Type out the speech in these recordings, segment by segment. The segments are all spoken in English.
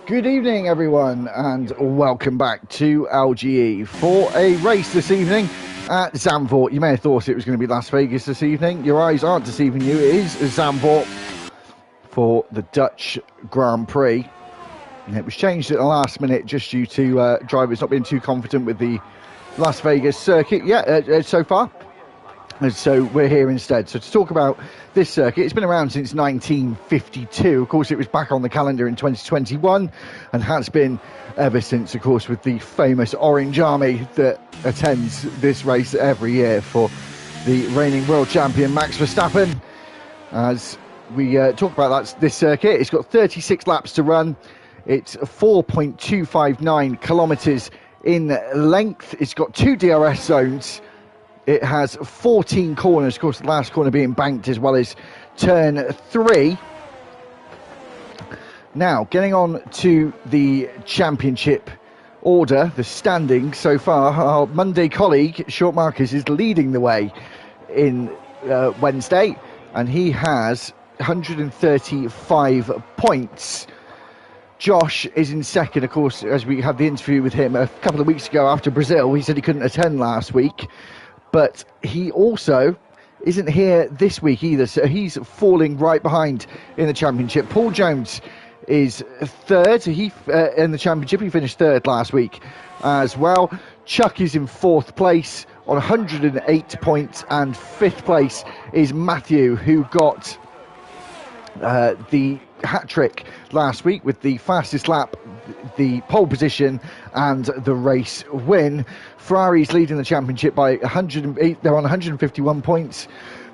Good evening, everyone, and welcome back to LGE for a race this evening at Zandvoort. You may have thought it was going to be Las Vegas this evening. Your eyes aren't deceiving you. It is Zandvoort for the Dutch Grand Prix. And it was changed at the last minute just due to drivers not being too confident with the Las Vegas circuit yet so far. And so we're here instead. So to talk about this circuit, it's been around since 1952. Of course, it was back on the calendar in 2021 and has been ever since, of course, with the famous Orange Army that attends this race every year for the reigning world champion Max Verstappen. As we talk about this circuit, it's got 36 laps to run. It's 4.259 kilometres in length. It's got 2 DRS zones. It has 14 corners, of course, the last corner being banked as well as turn 3. Now, getting on to the championship order, the standings so far, our Monday colleague, Short Marcus, is leading the way in Wednesday, and he has 135 points. Josh is in second, of course, as we had the interview with him a couple of weeks ago after Brazil. He said he couldn't attend last week. But he also isn't here this week either, so he's falling right behind in the championship. Paul Jones is third. He in the championship, he finished third last week as well. Chuck is in fourth place on 108 points, and fifth place is Matthew, who got the hat-trick last week with the fastest lap, the pole position and the race win. Ferrari's leading the championship by 108. They're on 151 points.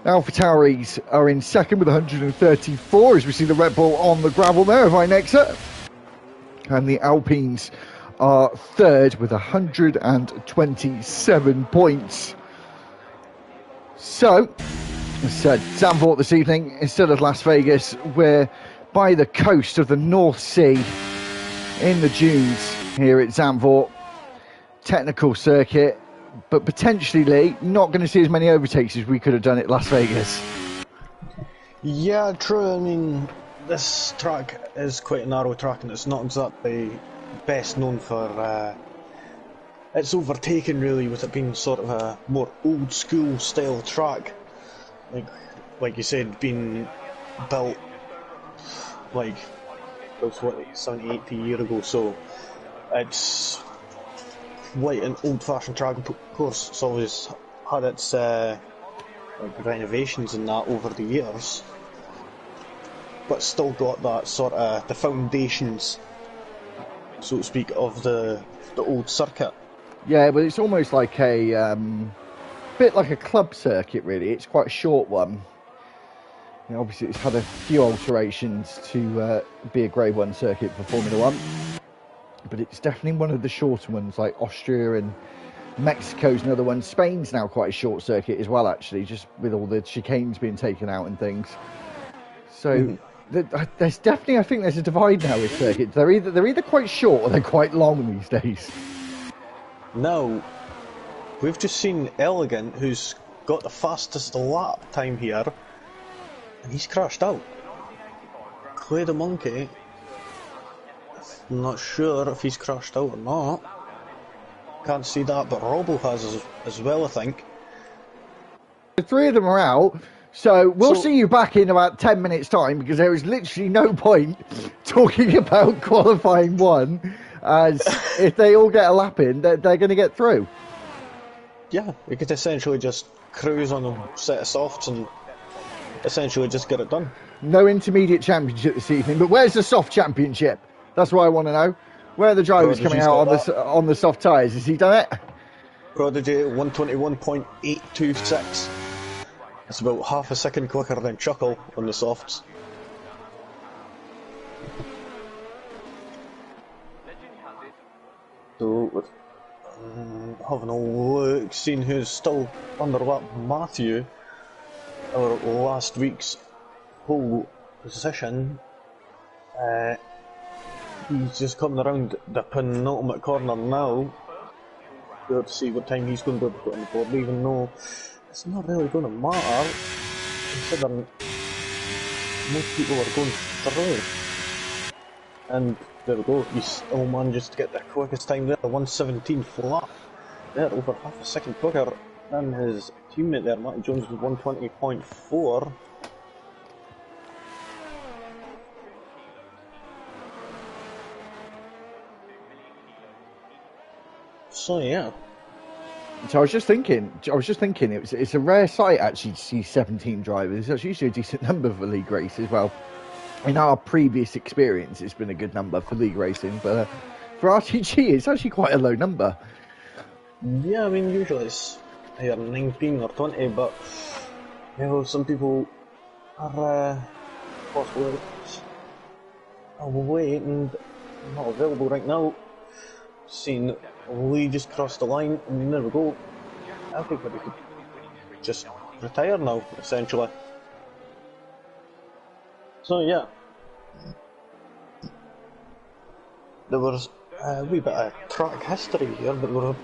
AlphaTauris are in second with 134 as we see the Red Bull on the gravel there of Inexa. And the Alpines are third with 127 points. So, as I said, Zandvoort this evening instead of Las Vegas. We're by the coast of the North Sea in the dunes here at Zandvoort. Technical circuit, but potentially, Lee, not going to see as many overtakes as we could have done at Las Vegas. Yeah, true. I mean, this track is quite a narrow track and it's not exactly best known for its overtaking, really, with it being sort of a more old school style track. Like you said, being built like it was 70, 80 years ago, so it's like an old-fashioned track. Of course, it's always had its like renovations and that over the years, but still got that sort of the foundations, so to speak, of the old circuit. Yeah, but it's almost like a bit like a club circuit, really. It's quite a short one. You know, obviously, it's had a few alterations to be a Grade 1 circuit for Formula 1. But it's definitely one of the shorter ones, like Austria and Mexico's another one. Spain's now quite a short circuit as well, actually, just with all the chicanes being taken out and things. So there's definitely, I think there's a divide now with circuits. They're either quite short or they're quite long these days. Now, we've just seen Elegant, who's got the fastest lap time here, and he's crashed out. Clay the Monkey, I'm not sure if he's crashed out or not. Can't see that, but Robbo has as well, I think. The three of them are out, so we'll see you back in about 10 minutes' time, because there is literally no point talking about qualifying one, as if they all get a lap in, they're going to get through. Yeah, we could essentially just cruise on a set of softs and essentially just get it done. No intermediate championship this evening, but where's the soft championship? That's what I want to know. Where are the drivers coming out on the soft tyres? Has he done it? Prodigy 121.826. It's about half a second quicker than Chuckle on the softs. So, having a look, seeing who's still under lap Matthew, our last week's pole position. He's just coming around the penultimate corner now. We'll have to see what time he's going to be able to put on the board, even though it's not really going to matter, considering most people are going through. And there we go, he still manages to get the quickest time there, the 1:17 flat. There, over half a second quicker than his teammate there, Matty Jones with 1:20.4. So yeah. So I was just thinking, it's a rare sight actually to see 17 drivers. That's usually a decent number for league races. Well, in our previous experience, it's been a good number for league racing, but for RTG, it's actually quite a low number. Yeah, I mean, usually it's either 19 or 20, but you know, some people are possibly away and not available right now. Seeing Lee just crossed the line, and there we go. Everybody could just retire now, essentially. So yeah, there was a wee bit of track history here, but there were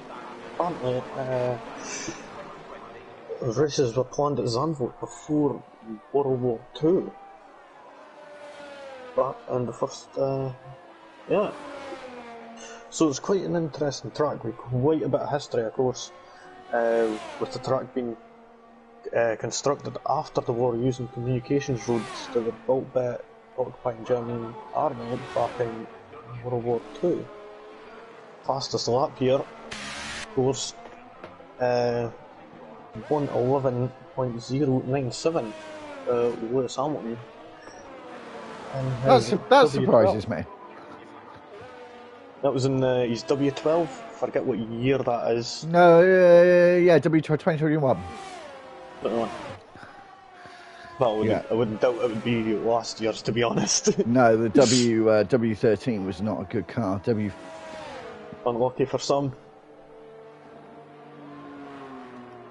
apparently races were planned at Zandvoort before World War II. But in the first, yeah. So it's quite an interesting track with quite a bit of history, of course, with the track being constructed after the war using communications roads that were built by the occupying German army back in World War II. Fastest lap here, of course, 1:11.097, Lewis Hamilton. That surprises me. That was in his W12. Forget what year that is. No, yeah, W12 2021. 21. Well, I wouldn't doubt it would be last year's, to be honest. No, the W13 was not a good car. Unlucky for some.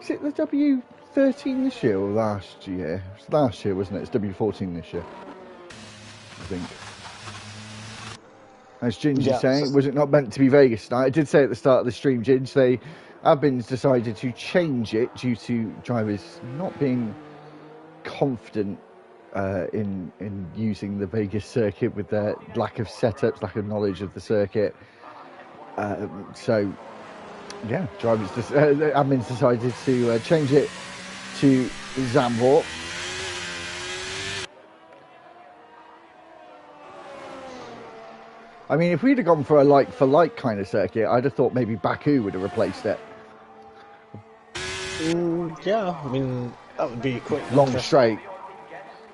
Is it the W13 this year or last year? It was last year, wasn't it? It's W14 this year, I think. As Ginger's saying, was it not meant to be Vegas tonight? I did say at the start of the stream, Ginge, they have been decided to change it due to drivers not being confident in using the Vegas circuit with their lack of setups, lack of knowledge of the circuit. So, yeah, admin's decided to change it to Zandvoort. I mean, if we'd have gone for a like-for-like kind of circuit, I'd have thought maybe Baku would have replaced it. Yeah, I mean, that would be quite long straight.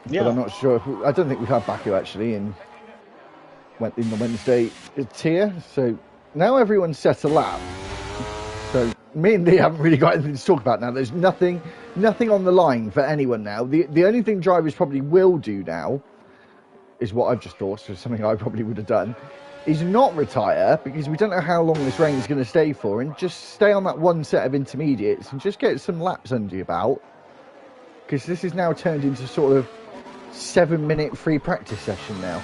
Yeah. But I'm not sure. I don't think we've had Baku actually in the Wednesday tier. So now everyone's set a lap. So me and Lee haven't really got anything to talk about now. There's nothing on the line for anyone now. The only thing drivers probably will do now is what I've just thought, so something I probably would have done, is not retire, because we don't know how long this rain is going to stay for, and just stay on that one set of intermediates and just get some laps under your belt, because this is now turned into sort of 7-minute free practice session now.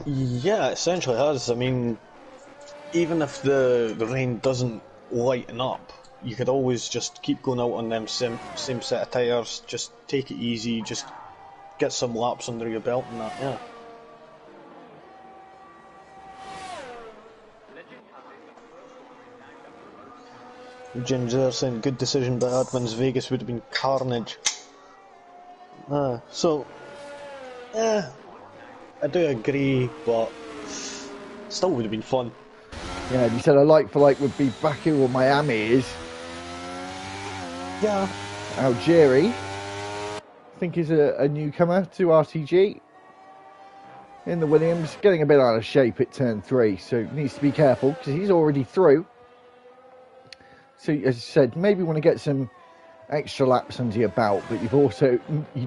Yeah, it essentially has. I mean, even if the rain doesn't lighten up, you could always just keep going out on them same set of tyres, just take it easy, just get some laps under your belt and that, yeah. Ginger saying good decision by admins, Vegas would have been carnage. So, yeah, I do agree, but still would have been fun. Yeah, you said a like-for-like would be Baku or Miami is. Yeah. Algeri, I think, is a newcomer to RTG. In the Williams, getting a bit out of shape at turn 3, so needs to be careful because he's already through. So, as I said, maybe want to get some extra laps under your belt, but you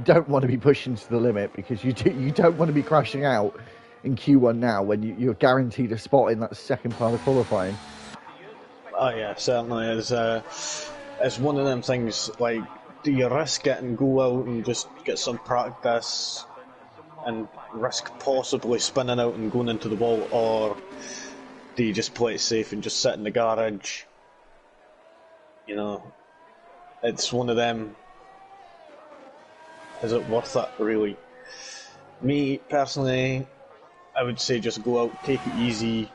don't want to be pushing to the limit because you don't want to be crashing out in Q1 now when you're guaranteed a spot in that second part of qualifying. Oh yeah, certainly is. It's one of them things, like, do you risk it and go out and just get some practice and risk possibly spinning out and going into the wall, or do you just play it safe and just sit in the garage? You know, it's one of them. Is it worth it, really? Me, personally, I would say just go out, take it easy,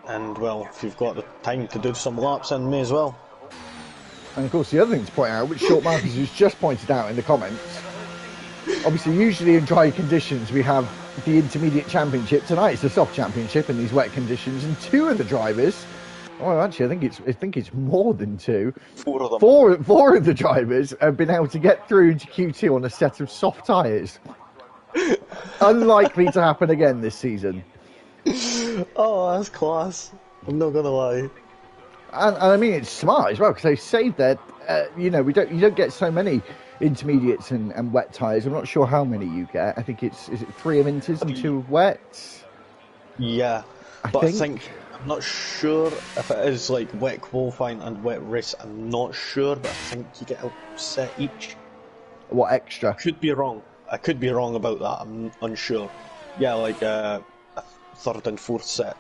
and, well, if you've got the time to do some laps, then may as well. And of course, the other thing to point out, which Short Marcus has just pointed out in the comments, obviously, usually in dry conditions, we have the intermediate championship. Tonight it's the soft championship in these wet conditions, and two of the drivers, well, actually, I think it's more than two. Four of them. Four of the drivers have been able to get through into Q2 on a set of soft tyres. Unlikely to happen again this season. Oh, that's class. I'm not gonna lie. And I mean, it's smart as well, because they saved their, you don't get so many intermediates and wet tyres. I'm not sure how many you get. I think is it 3 of inters and 2 of wets? Yeah, I think I'm not sure if it is like wet qualifying and wet race. I'm not sure, but I think you get a set each. What extra? Could be wrong. I could be wrong about that. I'm unsure. Yeah, like a third and fourth set.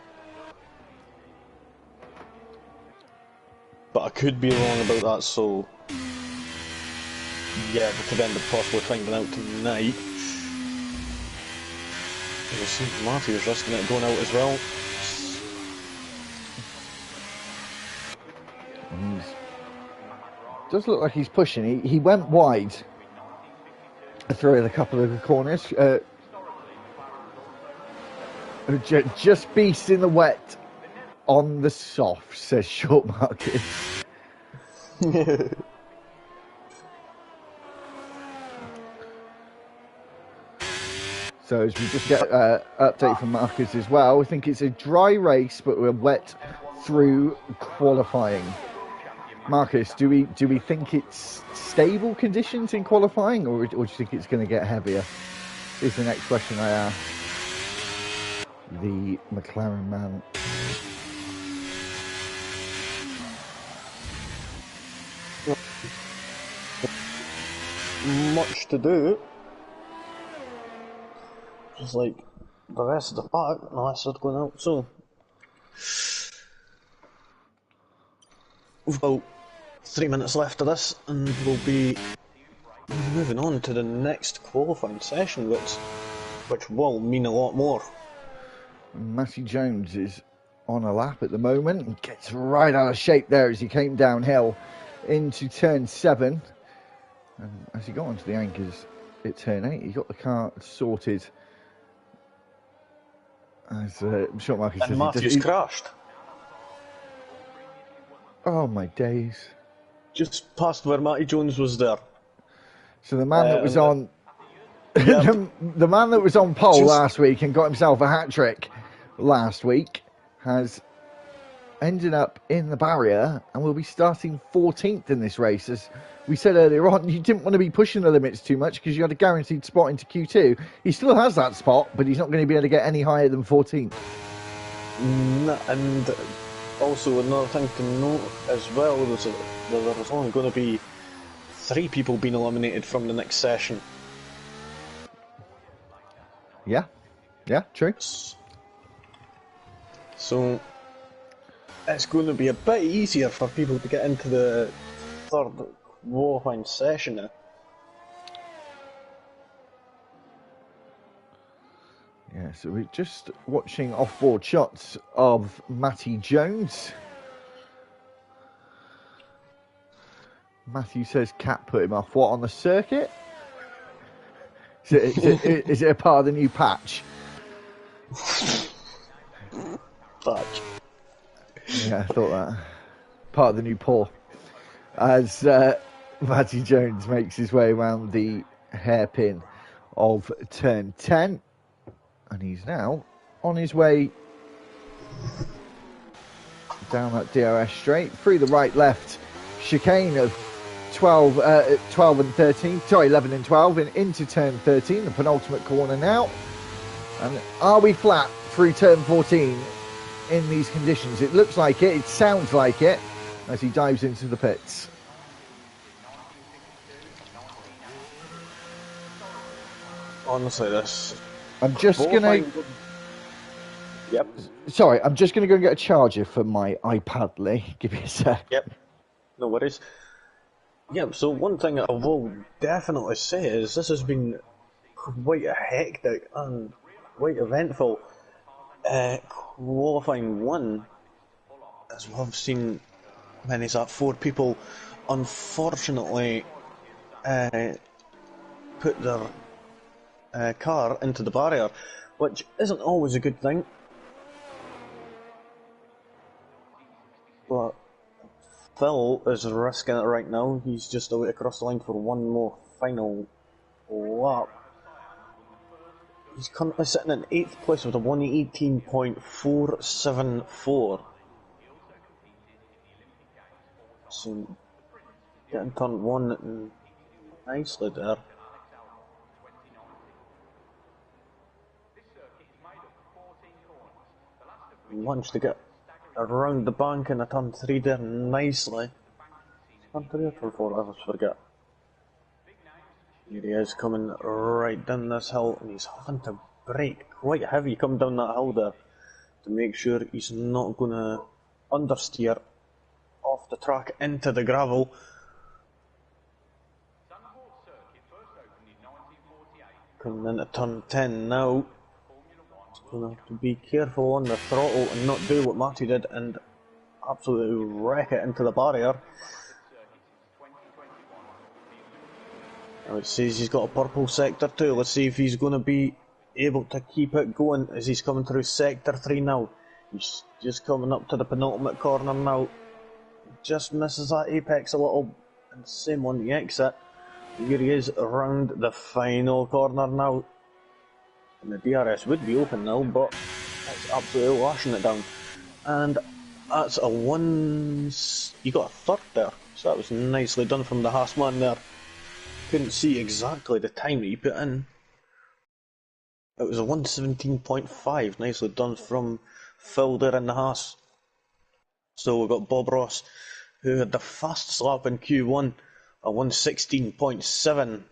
But I could be wrong about that, so yeah, we could end up possibly finding out tonight. We'll see, Matthew's risking it going out as well. Does look like he's pushing. He went wide through a couple of the corners. Just beast in the wet on the soft, says Short Marcus. So as we just get an update from Marcus as well, I think it's a dry race, but we're wet through qualifying. Marcus, do we think it's stable conditions in qualifying, or do you think it's going to get heavier? Is the next question I ask the McLaren man. Much to do. Just like the rest of the pack, unless they're going out. So we've got 3 minutes left of this, and we'll be moving on to the next qualifying session, which will mean a lot more. Matty Jones is on a lap at the moment and gets right out of shape there as he came downhill into turn 7. And as he got onto the anchors at turn 8, he got the car sorted. As Short Marcus says, Matthew's crashed. Oh my days! Just past where Matty Jones was there. So the man that was on, the man that was on pole last week and got himself a hat trick last week has ended up in the barrier and will be starting 14th in this race. As we said earlier on, you didn't want to be pushing the limits too much because you had a guaranteed spot into Q2. He still has that spot, but he's not going to be able to get any higher than 14th. And also another thing to note as well was that there was only going to be 3 people being eliminated from the next session. Yeah, true. So it's going to be a bit easier for people to get into the third qualifying session now. Yeah, so we're just watching off-board shots of Matty Jones. Matthew says Cat put him off. What, on the circuit? Is it a part of the new patch? Patch. Yeah, I thought that. Part of the new paw. As Matty Jones makes his way around the hairpin of turn 10. And he's now on his way down that DRS straight, through the right-left chicane of 12 and 13, sorry, 11 and 12, and into turn 13, the penultimate corner now. And are we flat through turn 14 in these conditions? It looks like it sounds like it, as he dives into the pits. Honestly, this... I'm just gonna... Yep. Sorry, I'm just gonna go and get a charger for my iPad, Lee. Give me a sec. Yep. No worries. Yeah, so one thing I will definitely say is this has been quite hectic and quite eventful. Qualifying 1, as we've seen, when is that, 4 people unfortunately put their car into the barrier, which isn't always a good thing. But Phil is risking it right now. He's just away across the line for one more final lap. He's currently sitting in 8th place with a 118.474. So, getting turn 1 nicely there. Managed to get around the bank in a turn 3 there nicely. Turn 3 or turn 4, I always forget. Here he is coming right down this hill, and he's having to brake quite heavy coming down that hill there to make sure he's not going to understeer off the track into the gravel. Coming into turn 10 now. He's going to have to be careful on the throttle and not do what Matty did and absolutely wreck it into the barrier. Now it says he's got a purple sector too. Let's see if he's going to be able to keep it going as he's coming through sector 3 now. He's just coming up to the penultimate corner now. Just misses that apex a little, and same on the exit. Here he is around the final corner now. And the DRS would be open now, but it's absolutely lashing it down. And that's a one. You got a third there, so that was nicely done from the Haas man there. Couldn't see exactly the time that he put in. It was a 117.5, nicely done from Phil there in the Haas. So we've got Bob Ross, who had the fastest lap in Q1, a 116.7.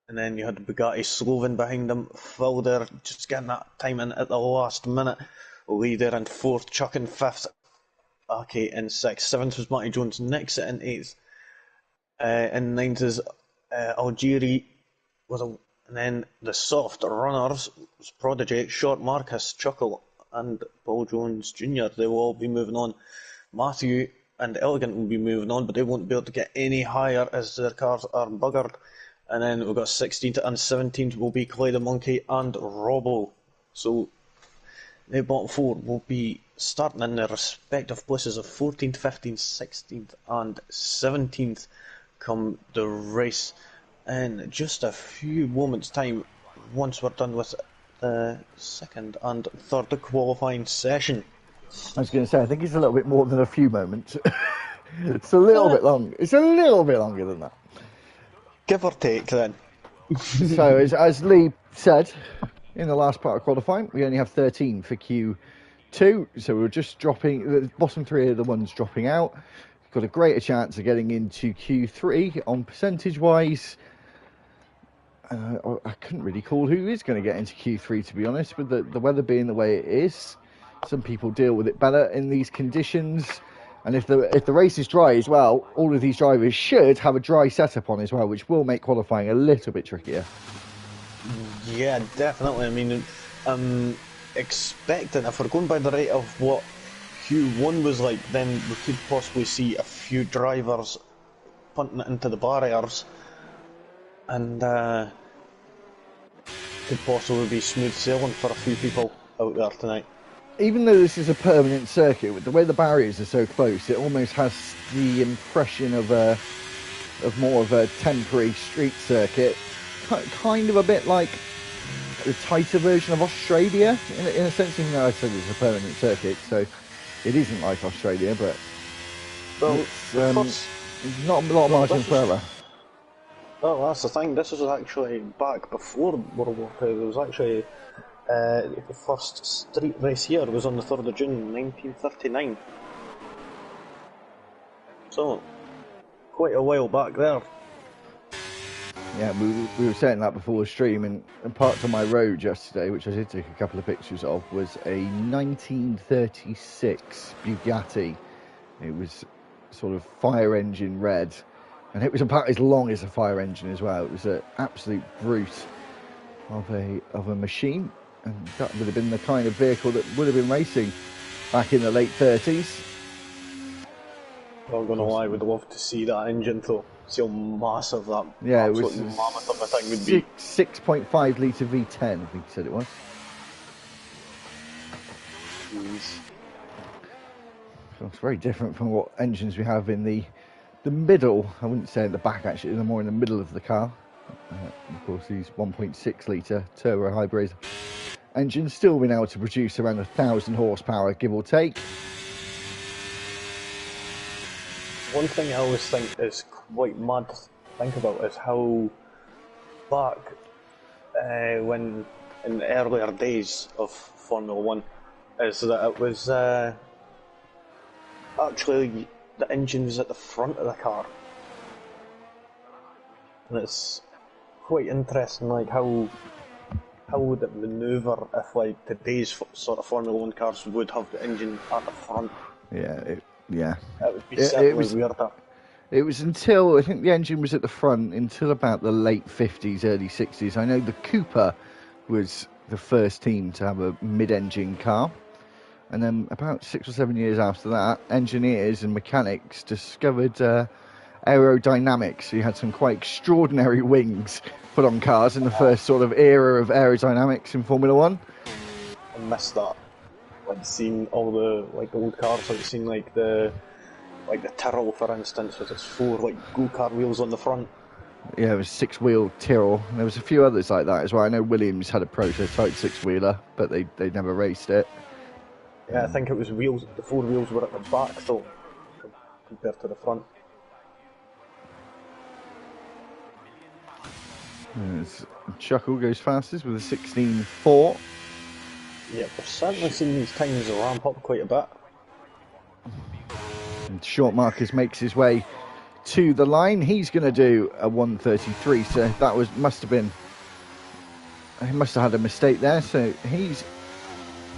And then you had Bugatti Sloven behind them. Phil there, just getting that time in at the last minute. Lee there in 4th, Chuck in 5th. Aki in 6th. 7th was Matty Jones, Nick in 8th. In 9th is Algeri. And then the soft runners was Prodigy, Short Marcus, Chuckle, and Paul Jones Jr. They will all be moving on. Matthew and Elegant will be moving on, but they won't be able to get any higher as their cars are buggered. And then we've got 16th and 17th will be Clay the Monkey and Robbo. So the bottom 4 will be starting in their respective places of 14th, 15th, 16th and 17th come the race in just a few moments' time once we're done with the 2nd and 3rd qualifying session. I was going to say, I think it's a little bit more than a few moments. It's a little bit long. It's a little bit longer than that. Give or take, then. So, as Lee said in the last part of qualifying, we only have 13 for Q2. So we're just dropping, the bottom 3 are the ones dropping out. We've got a greater chance of getting into Q3 on percentage-wise. I couldn't really call who is going to get into Q3, to be honest, with the weather being the way it is. Some people deal with it better in these conditions. And if the race is dry as well, all of these drivers should have a dry setup on as well, which will make qualifying a little bit trickier. Yeah, definitely. I mean, I'm expecting, if we're going by the rate of what Q1 was like, then we could possibly see a few drivers punting it into the barriers. And could possibly be smooth sailing for a few people out there tonight. Even though this is a permanent circuit, with the way the barriers are so close, it almost has the impression of more of a temporary street circuit, kind of a bit like the tighter version of Australia, in a sense. Even though I said it's a permanent circuit, so it isn't like Australia, but it's not a lot of margin for error. Well, that's the thing. This was actually back before World War II. There was actually the first street race here was on the 3rd of June 1939. So, quite a while back there. Yeah, we were saying that before the stream, and parked on my road yesterday, which I did take a couple of pictures of, was a 1936 Bugatti. It was sort of fire engine red, and it was about as long as a fire engine as well. It was an absolute brute. of a machine, and that would have been the kind of vehicle that would have been racing back in the late 30s. I'm gonna lie, I would love to see that engine though. See how massive that absolute mammoth of a thing would be. 6.5 litre V10, I think he said it was. Jeez. So it's very different from what engines we have in the middle. I wouldn't say in the back actually, they're more in the middle of the car. Of course, these 1.6 litre turbo hybrid engines still been able to produce around 1,000 horsepower, give or take. One thing I always think is quite mad to think about is how back when in the earlier days of Formula 1 is that it was actually the engine was at the front of the car, and it's quite interesting like how would it manoeuvre if like today's sort of Formula 1 cars would have the engine at the front. Yeah, it would be certainly weirder. It was until, I think the engine was at the front until about the late 50s, early 60s. I know the Cooper was the first team to have a mid-engine car. And then about 6 or 7 years after that, engineers and mechanics discovered aerodynamics. So you had some quite extraordinary wings put on cars in the first sort of era of aerodynamics in Formula 1. I missed that. Like seeing all the like old cars, like seeing like the Tyrrell, for instance, with its 4 like go-kart wheels on the front. Yeah, it was 6-wheel Tyrrell. And there was a few others like that as well. I know Williams had a prototype 6-wheeler, but they never raced it. Yeah, I think it was wheels. The 4 wheels were at the back though, compared to the front. Chuckle goes fastest with a 16.4. Yeah, we've certainly seen these times ramp up quite a bit. And Short Marcus makes his way to the line. He's going to do a 1:33, so that must have been. He must have had a mistake there. So he's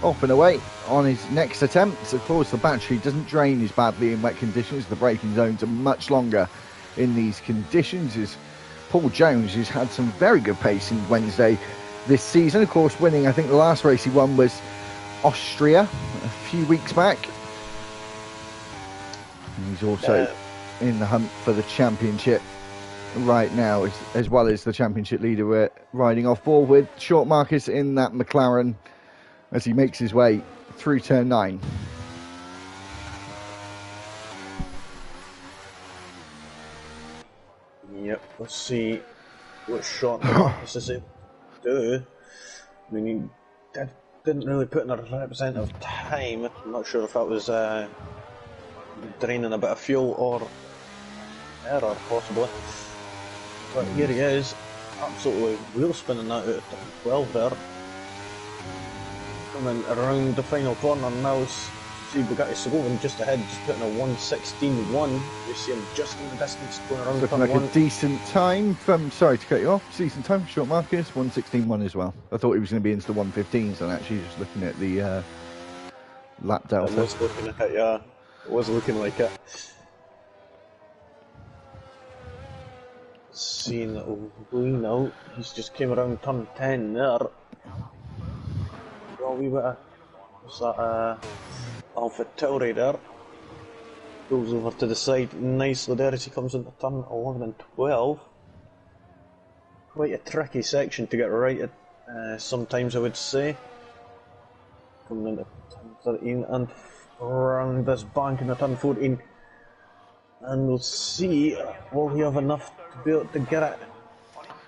off and away on his next attempt. Of course, the battery doesn't drain as badly in wet conditions. The braking zones are much longer in these conditions. As Paul Jones, who's had some very good pace in Wednesday this season, of course, winning. I think the last race he won was Austria a few weeks back. And he's also in the hunt for the championship right now, as well as the championship leader. We're riding off ball with Short Marcus in that McLaren as he makes his way through turn 9. Yep, let's see what Short Marcus is able to do. I mean, he didn't really put in a representative time. I'm not sure if that was draining a bit of fuel or error, possibly. But here he is, absolutely wheel spinning that out of 12 there. Coming around the final corner now, see Bugatti Slovan just ahead, just putting a 1:16.1. You see him just in the distance going around Looking turn like 1. a decent time from, sorry to cut you off, decent time, Short Marcus, 1:16.1 as well. I thought he was going to be into the 1:15s, and actually just looking at the lap delta. It was looking like it, yeah. It was looking like it. Seeing that lean out, he's just came around turn 10 there. Got a wee bit of, what's that, Alpha Tauri there. Goes over to the side nicely there as he comes into turn 11 and 12. Quite a tricky section to get right at, sometimes I would say. Coming into turn 13 and around this bank in the turn 14. And we'll see, will he have enough to be able to get it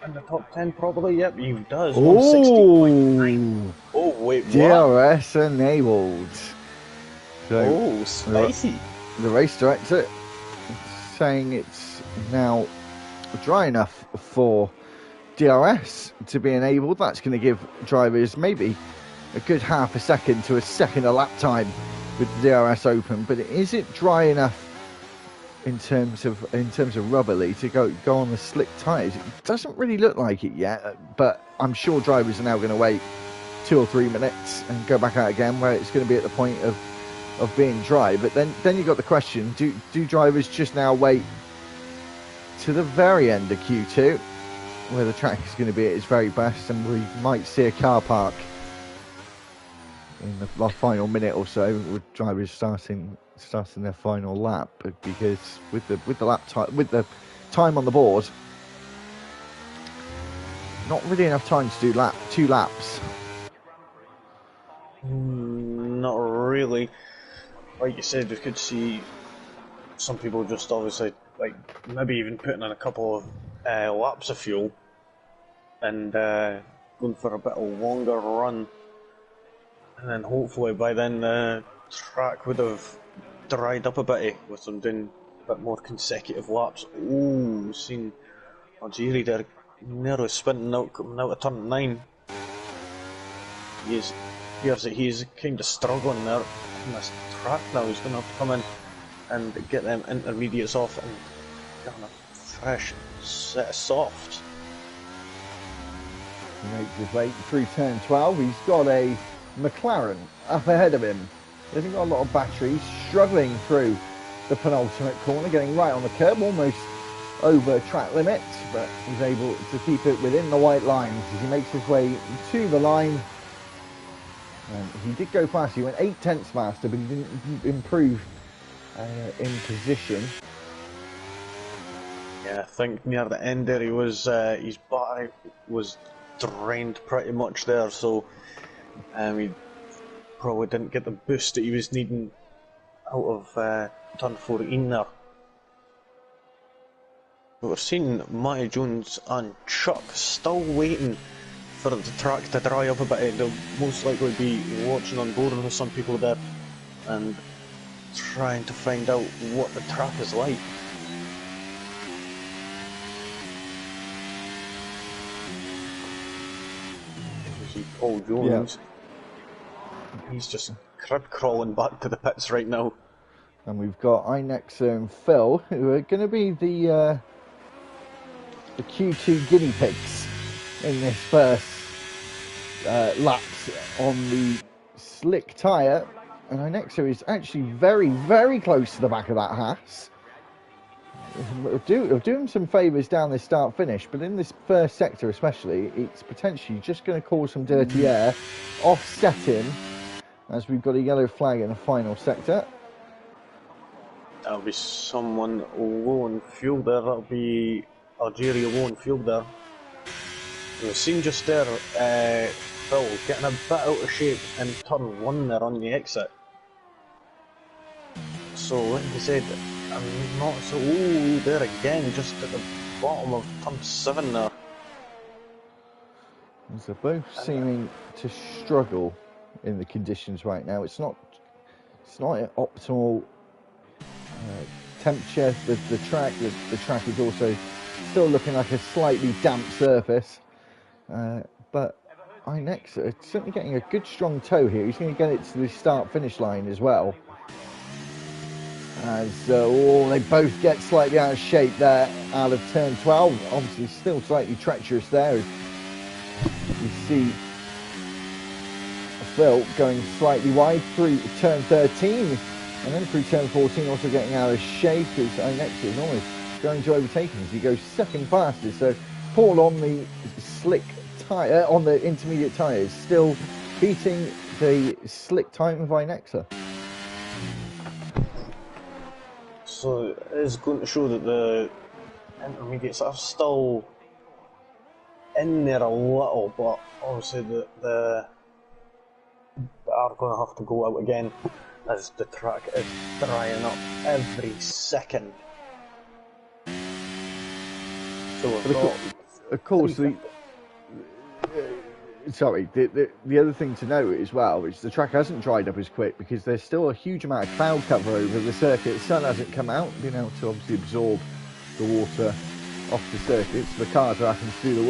in the top 10 probably? Yep, he does. 160.9. Oh, wait, what? DRS enabled. So, spicy. The race director saying it's now dry enough for DRS to be enabled. That's going to give drivers maybe a good half a second to a second a lap time with the DRS open, but is it dry enough in terms of rubberly to go on the slick tyres? It doesn't really look like it yet, but I'm sure drivers are now going to wait 2 or 3 minutes and go back out again, where it's going to be at the point of being dry. But then you've got the question, do drivers just now wait to the very end of Q2 where the track is going to be at its very best, and we might see a car park in the final minute or so with drivers starting their final lap, because with the time on the board, not really enough time to do 2 laps. Not really. Like you said, we could see some people just obviously, like, maybe even putting in a couple of laps of fuel and going for a bit of longer run, and then hopefully by then the track would have dried up a bit with them doing a bit more consecutive laps. Oh, seen LGE there nearly spinning out coming out of turn 9. He's kind of struggling there in this track now. He's going to have to come in and get them intermediates off and get on a fresh set of softs. He makes his way through turn 12. He's got a McLaren up ahead of him. He hasn't got a lot of batteries, struggling through the penultimate corner, getting right on the curb, almost over track limit, but he's able to keep it within the white lines as he makes his way to the line. And he did go fast. He went 0.8 faster, but he didn't improve in position. Yeah, I think near the end there his battery was drained pretty much there, so he probably didn't get the boost that he was needing out of turn 14 there. But we're seeing Matty Jones and Chuck still waiting for the track to dry up a bit. They'll most likely be watching on board with some people there and trying to find out what the track is like. You see Paul Jones, he's just crib crawling back to the pits right now. And we've got Inexa and Phil, who are going to be the Q2 guinea pigs in this first laps on the slick tyre. And Inexa is actually very, very close to the back of that Haas. It'll do him some favours down this start-finish, but in this first sector especially, it's potentially just going to cause some dirty air, offset him, as we've got a yellow flag in the final sector. That'll be someone low on fuel there. That'll be Algeria low on fuel there. We've seen just there Phil getting a bit out of shape in turn 1 there on the exit. So like you said, I'm not so there again, just at the bottom of turn 7 there. They're both seeming to struggle in the conditions right now. It's not an optimal temperature. The track is also still looking like a slightly damp surface, but Inexa certainly getting a good strong tow here. He's going to get it to the start-finish line as well. As they both get slightly out of shape there out of turn 12. Obviously still slightly treacherous there. You see Phil going slightly wide through turn 13 and then through turn 14, also getting out of shape as Inexa is almost going to overtake him as he goes second fastest. So Paul on the slick tyre, on the intermediate tyres, still beating the slick time of Inexa. So it is going to show that the intermediates are still in there a little, but obviously they are going to have to go out again as the track is drying up every second. So of course, the other thing to note as well is the track hasn't dried up as quick because there's still a huge amount of cloud cover over the circuit. The sun hasn't come out, been able to obviously absorb the water off the circuit, so the cars are having to do the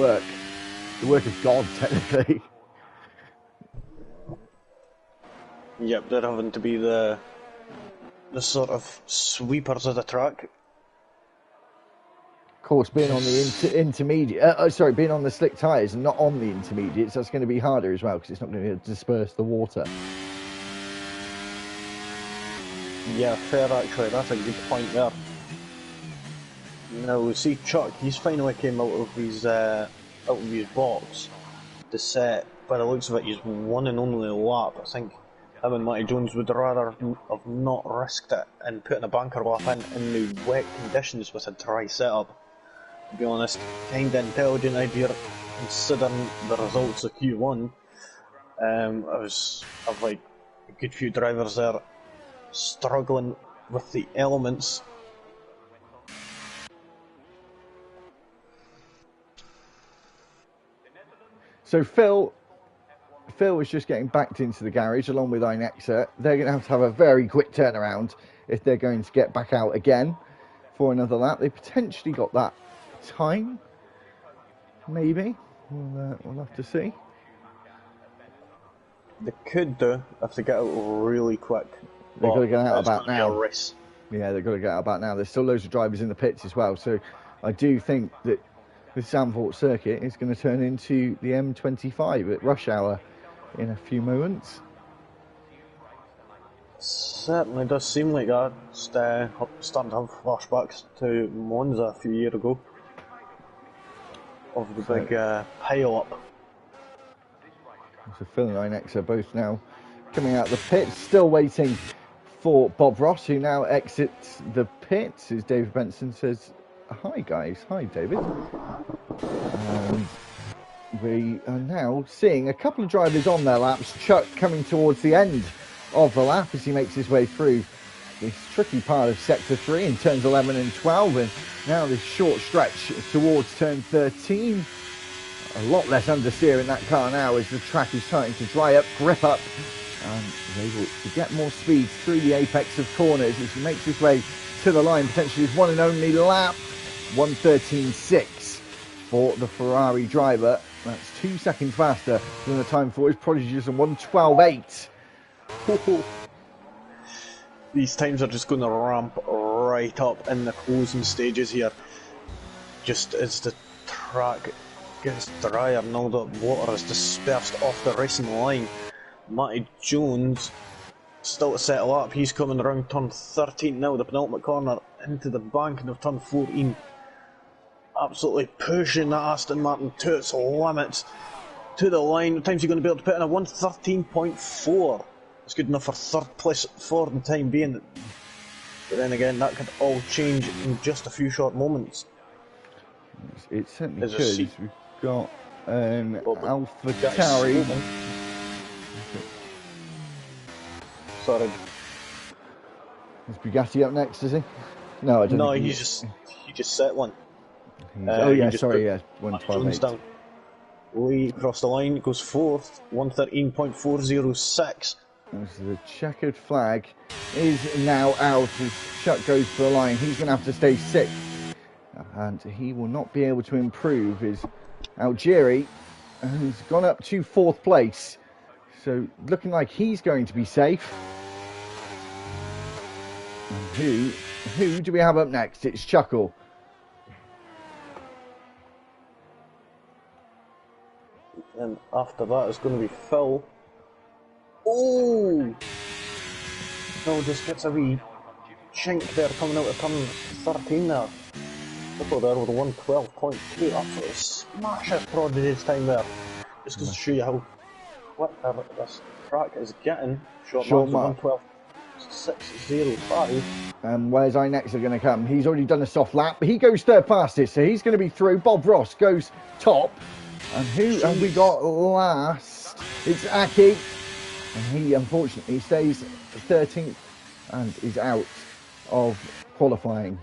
work of God, technically. Yep, they're having to be the sort of sweepers of the track. Of course, being on the being on the slick tyres and not on the intermediates, that's going to be harder as well because it's not going to disperse the water. Yeah, fair actually, that's a good point there. Now, see Chuck, he's finally came out of his box to set. By the looks of it, he's one and only lap. I think him and Matty Jones would rather have not risked it and putting a banker lap in the wet conditions with a dry setup. To be honest, kinda intelligent idea considering the results of Q1. I've like a good few drivers there struggling with the elements. So Phil is just getting backed into the garage along with Inexa. They're going to have a very quick turnaround if they're going to get back out again for another lap. They potentially got that time, maybe. We'll have to see. They could do if they get out really quick. They've got to get out about now. Yeah, they've got to get out about now. There's still loads of drivers in the pits as well. So I do think that the Zandvoort circuit is going to turn into the M25 at rush hour in a few moments. Certainly does seem like that. Starting to have flashbacks to Monza a few years ago of the big pile-up. So Phil and Inex are both now coming out of the pits, still waiting for Bob Ross, who now exits the pits, as David Benson says, hi guys, hi David. And we are now seeing a couple of drivers on their laps. Chuck coming towards the end of the lap as he makes his way through this tricky part of Sector 3 in turns 11 and 12, and now this short stretch towards turn 13. A lot less understeer in that car now as the track is starting to dry up, grip up, and he's able to get more speed through the apex of corners as he makes his way to the line, potentially his one and only lap. 1:13.6 for the Ferrari driver. That's 2 seconds faster than the time for his prodigies and 1:12.8. These times are just going to ramp right up in the closing stages here. Just as the track gets drier and all the water is dispersed off the racing line. Matty Jones still to settle up. He's coming around turn 13 now, the penultimate corner, into the banking of turn 14. Absolutely pushing that Aston Martin to its limits, to the line. What time's he going to be able to put in a 1:13.4? It's good enough for third place for the time being. But then again, that could all change in just a few short moments. It certainly could. We've got Alpha Tauri. Sorry. Is Bugatti up next, is he? No, I don't No, think he just set one. Oh yeah, sorry, yeah, 1:12.8. Lee across the line, goes fourth, 1:13.406. As the checkered flag is now out as Chuck goes for the line. He's going to have to stay sixth, and he will not be able to improve. Is Algieri, who's gone up to fourth place, so looking like he's going to be safe. And who do we have up next? It's Chuckle. And after that, it's going to be Phil. Oh! Phil just gets a wee chink there coming out of turn 13 there. People there with a 1:12.2, absolutely smashes Prodigy's time there. Just goes to show you how quick this track is getting. Short mark 1:12.605. And where's Inexa going to come? He's already done a soft lap. He goes third fastest, so he's going to be through. Bob Ross goes top. And who have we got last? It's Aki. And he unfortunately stays 13th and is out of qualifying.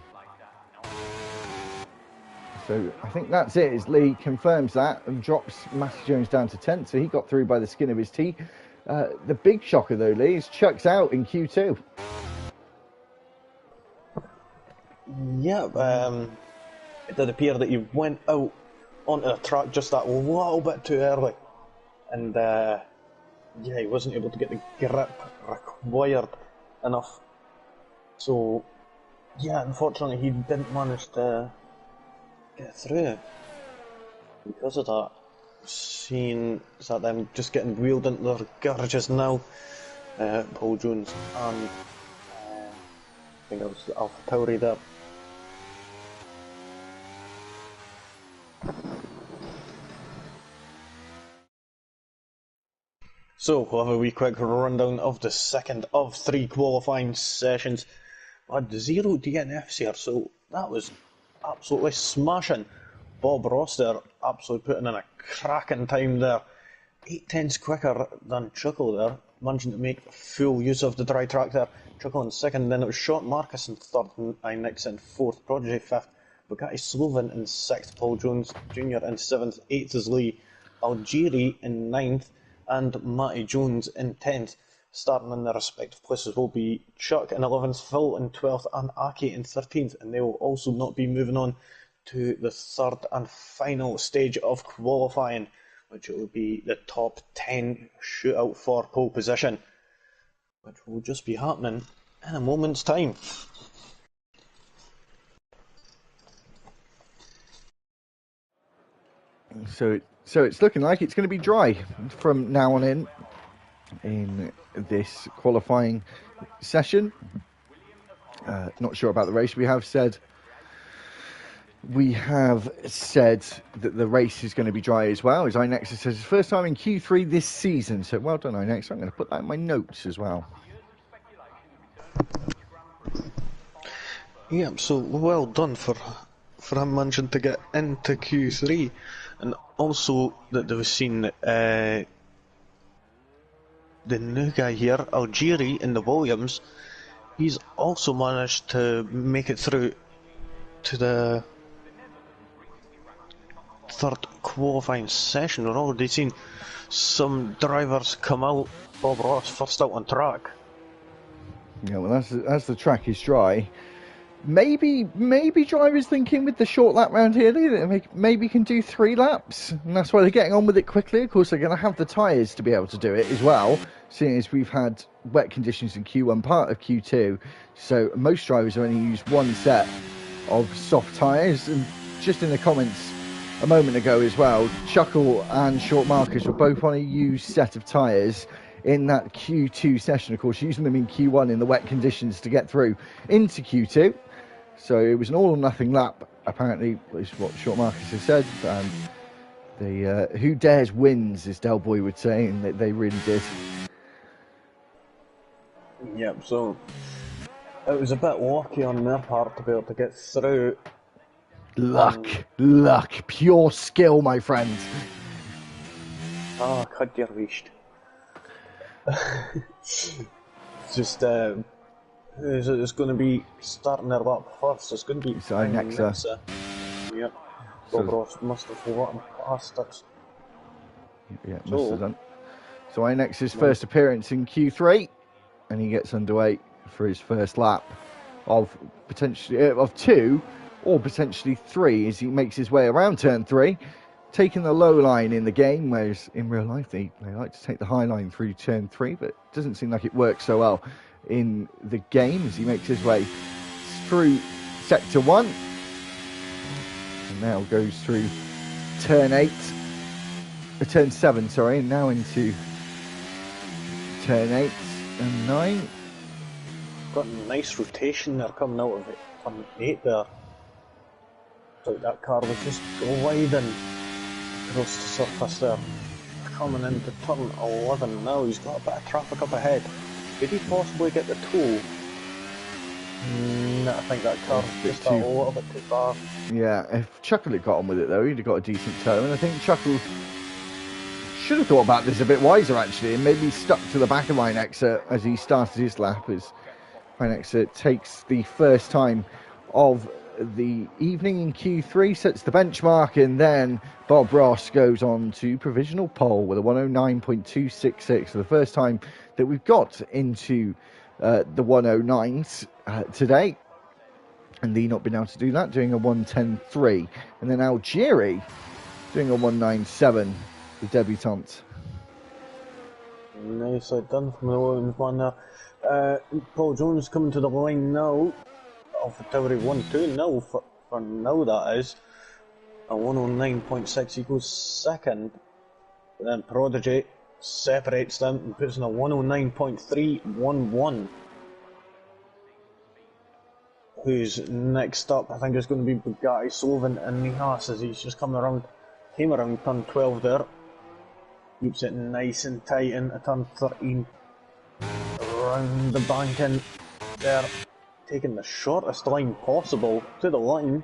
So I think that's it, as Lee confirms that and drops Matty Jones down to 10th. So he got through by the skin of his teeth. The big shocker though, Lee, is Chuck's out in Q2. Yeah, it did appear that he went out onto the track just that little bit too early, and yeah, he wasn't able to get the grip required enough. So yeah, unfortunately he didn't manage to get through because of that. Seeing that them just getting wheeled into their garages now, Paul Jones and I think it was Alpha Tauri there. So we'll have a wee quick rundown of the second of 3 qualifying sessions. I had 0 DNFs here, so that was absolutely smashing. Bob Ross there, absolutely putting in a cracking time there. 8 tenths quicker than Chuckle there, managing to make full use of the dry track there. Chuckle in second, then it was Sean Marcus in third, and Inex in fourth, Prodigy fifth, Bugatti Sloven in sixth, Paul Jones Jr. in seventh, eighth is Lee, Algieri in ninth, and Matty Jones in 10th. Starting in their respective places will be Chuck in 11th, Phil in 12th, and Aki in 13th, and they will also not be moving on to the third and final stage of qualifying, which will be the top 10 shootout for pole position, which will just be happening in a moment's time. So it's looking like it's going to be dry from now on in this qualifying session. Not sure about the race. We have said that the race is going to be dry as well. As Inex says, it's first time in Q3 this season. So well done, Inex. I'm going to put that in my notes as well. Yep, so well done for him managing to get into Q3, and also that they were seen the new guy here, Algieri in the Williams. He's also managed to make it through to the third qualifying session. We're already seen some drivers come out. Bob Ross first out on track. Yeah, well, as the track is dry, maybe drivers thinking with the short lap round here, they maybe can do 3 laps, and that's why they're getting on with it quickly. Of course, they're going to have the tyres to be able to do it as well, seeing as we've had wet conditions in Q1, part of Q2, so most drivers only use one set of soft tyres. And just in the comments a moment ago as well, Chuckle and Short Marcus were both on a used set of tyres in that Q2 session, of course, using them in Q1 in the wet conditions to get through into Q2. So it was an all or nothing lap, apparently, is what Short Marcus has said. And the who dares wins, as Del Boy would say, and they really did. Yep, so it was a bit lucky on their part to be able to get through. Luck, pure skill, my friend. Ah, cut your wish. Just it's going to be starting their lap first. It's going to be Nexa. Yep. Bob Ross must have let him past it. Yeah, must have done. So Inex's first appearance in Q3, and he gets underway for his first lap of potentially of 2 or potentially 3 as he makes his way around turn 3, taking the low line in the game, whereas in real life they like to take the high line through turn 3, but it doesn't seem like it works so well in the game as he makes his way through sector 1 and now goes through turn 7, and now into turn 8 and 9. Got a nice rotation there coming out of it on 8 there. So that car was just gliding across the surface there. Coming into turn 11 now, he's got a bit of traffic up ahead. Could he possibly get the toll? No, I think that car's just a little bit too far. Yeah, if Chuckle had got on with it though, he'd have got a decent toe, and I think Chuckle should have thought about this a bit wiser actually, and maybe stuck to the back of Inexa as he started his lap, as Inexa takes the first time of the evening in Q3, sets the benchmark, and then Bob Ross goes on to provisional pole with a 109.266 for the first time that we've got into the 109s today, and Lee not been able to do that, doing a 110.3, and then Algieri doing a 197, the debutante. Nicely done from the Williams one there. Paul Jones coming to the line now. Alpha Tauri 1-2 now for now, that is. A 109.6, he goes second. But then Prodigy separates them and puts in a 109.311. who's next up. I think it's going to be Bugatti, Sullivan and Nihas as he's just came around turn 12 there. Keeps it nice and tight into turn 13. Around the banking there, taking the shortest line possible to the line.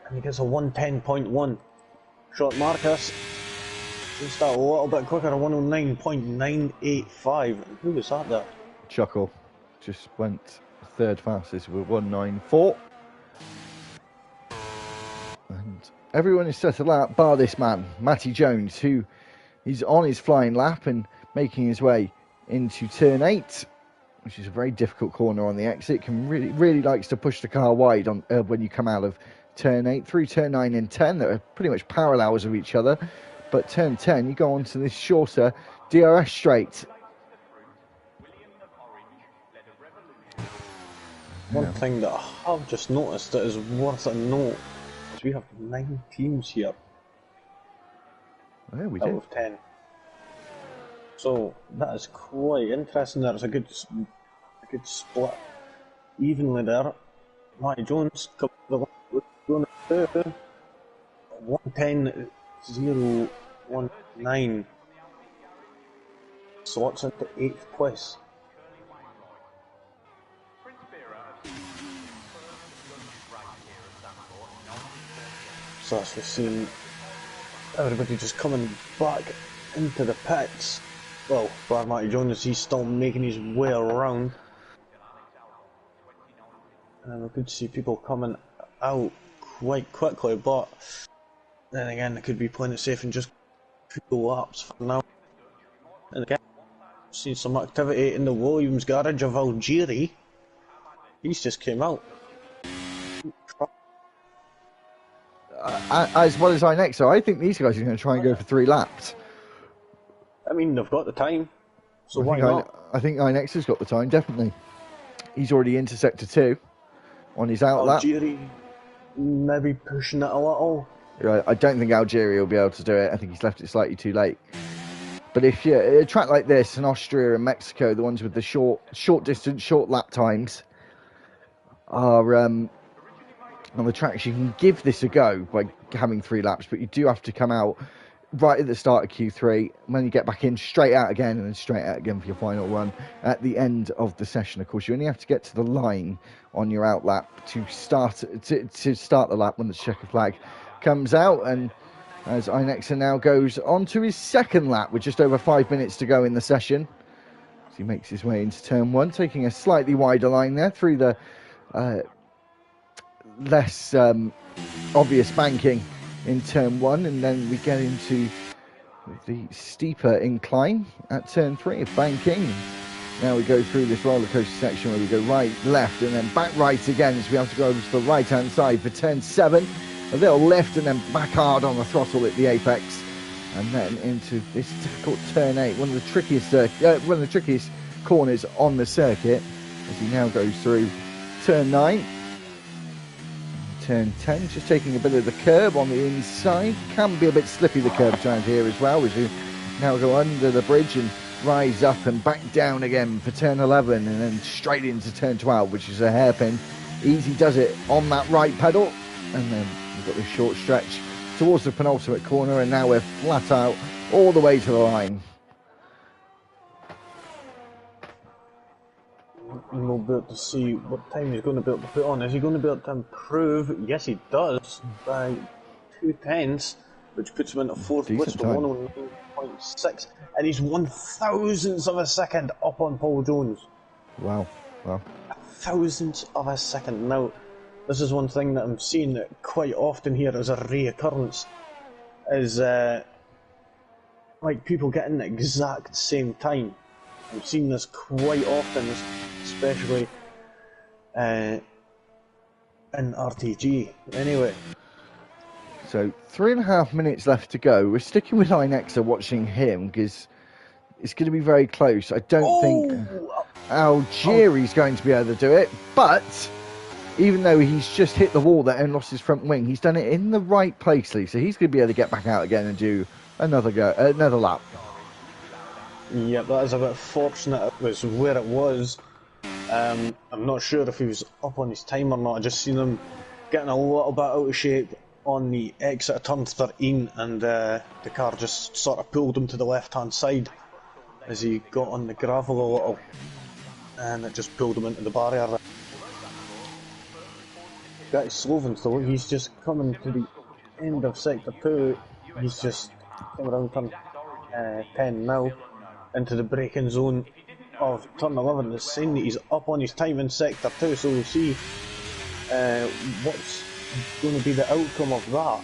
And he gets a 110.1. Short Marcus. Just that a little bit quicker, a 109.985. Who was that there? Chuckle. Just went third fastest with 194. And everyone is settled out, bar this man, Matty Jones, who is on his flying lap and making his way into turn 8, which is a very difficult corner on the exit. Can really likes to push the car wide on when you come out of turn 8 through turn 9 and 10. They're pretty much parallels of each other. But turn 10, you go on to this shorter DRS straight. One thing that I have just noticed that is worth a note is we have 9 teams here. Yeah, we out do. of 10. So that is quite interesting. There's a good split evenly there. Matty Jones comes the 110.019 slots into 8th place. So as we've seen everybody just coming back into the pits. Well, bar Matty Jones, he's still making his way around. And we could see people coming out quite quickly, but then again, they could be playing it safe and just 2 laps for now. And again, seen some activity in the Williams garage of LGE. He's just came out. As well as iNext, so I think these guys are going to try and go for 3 laps. I mean, they've got the time, so why not? I think iNext has got the time, definitely. He's already into sector 2 on his out lap. Algeria maybe pushing it a little. I don't think Algeria will be able to do it. I think he's left it slightly too late. But if a track like this in Austria and Mexico, the ones with the short distance, short lap times, are on the tracks, you can give this a go by having 3 laps, but you do have to come out right at the start of Q3, and when you get back in, straight out again, and then straight out again for your final run at the end of the session. Of course, you only have to get to the line on your out lap to start the lap when the checker flag comes out. And as iNexa now goes on to his second lap with just over 5 minutes to go in the session, so he makes his way into turn 1, taking a slightly wider line there through the less obvious banking in turn 1, and then we get into the steeper incline at turn 3 of banking. Now we go through this roller coaster section where we go right, left, and then back right again, as we have to go over to the right hand side for turn 7. A little lift and then back hard on the throttle at the apex, and then into this difficult turn 8, one of the trickiest corners on the circuit, as he now goes through turn 9. Turn 10, just taking a bit of the curb on the inside. Can be a bit slippy, the curbs around here as well, as you now go under the bridge and rise up and back down again for turn 11, and then straight into turn 12, which is a hairpin. Easy does it on that right pedal, and then we've got this short stretch towards the penultimate corner, and now we're flat out all the way to the line. And we'll be able to see what time he's going to be able to put on. Is he going to be able to improve? Yes, he does, by 2/10, which puts him into 4th place to 109.6, and he's 1/1000th of a second up on Paul Jones. Wow. 1/1000th of a second. Now, this is one thing that I'm seeing quite often here as a reoccurrence, is like people getting the exact same time. I've seen this quite often, especially in RTG. Anyway. So 3.5 minutes left to go. We're sticking with iNexa, watching him, because it's going to be very close. I don't think Algeri's going to be able to do it, but even though he's just hit the wall there and lost his front wing, he's done it in the right place, Lee, so he's going to be able to get back out again and do another lap. Yeah, that is a bit fortunate. It was where it was. I'm not sure if he was up on his time or not. I just seen him getting a little bit out of shape on the exit of turn 13, and the car just sort of pulled him to the left-hand side as he got on the gravel a little, and it just pulled him into the barrier. Got his Slovens though, he's just coming to the end of sector 2, he's just coming around turn 10 now, into the braking zone of turn 11. It's saying that he's up on his time in sector 2, so we'll see what's going to be the outcome of that.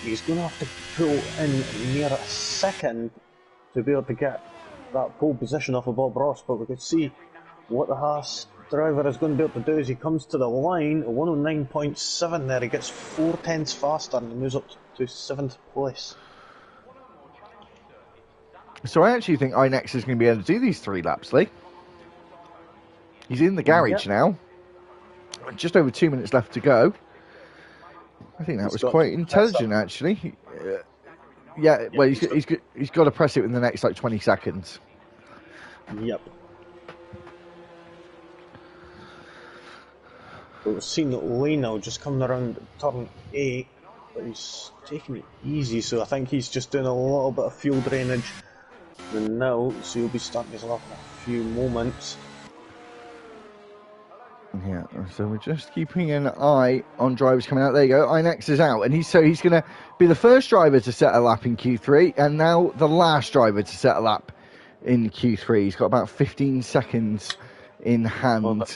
He's going to have to pull in near a second to be able to get that pole position off of Bob Ross, but we could see what the Haas driver is going to be able to do as he comes to the line. 109.7 there, he gets 4 tenths faster and he moves up to 7th place. So I actually think Inex is going to be able to do these 3 laps, Lee. He's in the garage now. Just over 2 minutes left to go. I think that was quite intelligent, actually. Yeah, well, he's got to press it in the next, like, 20 seconds. Yep. We've seen Lee now just coming around turn 8, but he's taking it easy, so I think he's just doing a little bit of fuel drainage now, so he'll be starting his lap in a few moments. Yeah, so we're just keeping an eye on drivers coming out. There you go, Inex is out, and he's going to be the first driver to set a lap in Q3, and now the last driver to set a lap in Q3. He's got about 15 seconds in hand. Well,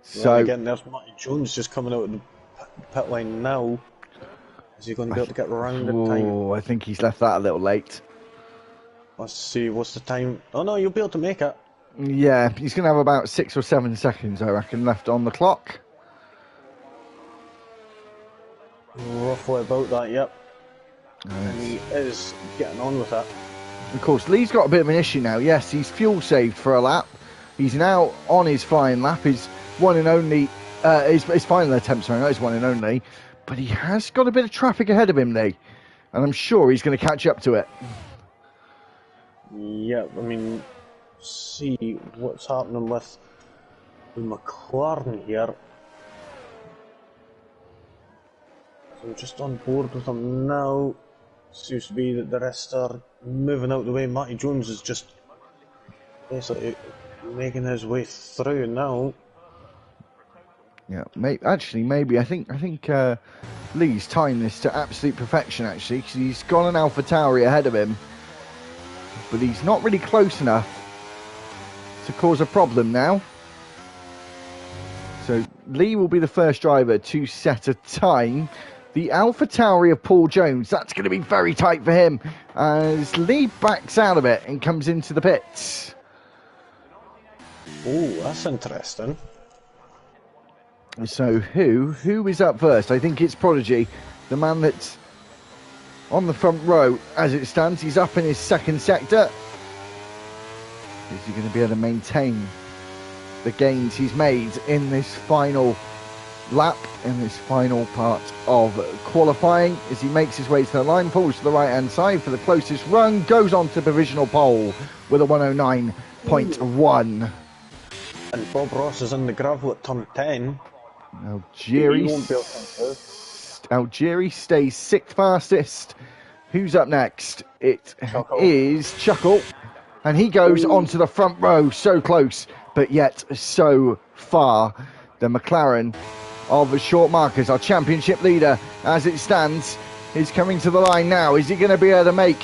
so again, there's Matty Jones just coming out of the pit lane now. Is he going to be able to get around in time? Oh, I think he's left that a little late. Let's see, what's the time? Oh no, you'll be able to make it. Yeah, he's going to have about 6 or 7 seconds, I reckon, left on the clock. Roughly about that, yep. And he is getting on with it. Of course, Lee's got a bit of an issue now. Yes, he's fuel saved for a lap. He's now on his flying lap, his one and only, his final attempt, sorry, not his one and only. But he has got a bit of traffic ahead of him, Lee. And I'm sure he's going to catch up to it. Yeah, I mean, see what's happening with the McLaren here. So I'm just on board with him now. Seems to be that the rest are moving out the way. Matty Jones is just basically making his way through now. Yeah, maybe. I think Lee's timed this to absolute perfection, actually, because he's got an AlphaTauri ahead of him, but he's not really close enough to cause a problem now. So Lee will be the first driver to set a time. The AlphaTauri of Paul Jones, that's going to be very tight for him as Lee backs out of it and comes into the pits. Oh, that's interesting. So who is up first? I think it's Prodigy, the man that's on the front row as it stands. He's up in his second sector. Is he going to be able to maintain the gains he's made in this final lap, in this final part of qualifying, as he makes his way to the line, pulls to the right hand side for the closest run, goes on to provisional pole with a 109.1. And Bob Ross is in the gravel at turn 10. Algieri stays 6th fastest. Who's up next? It is Chuckle, and he goes onto the front row, so close but yet so far. The McLaren of the short markers, our championship leader as it stands, is coming to the line now. Is he going to be able to make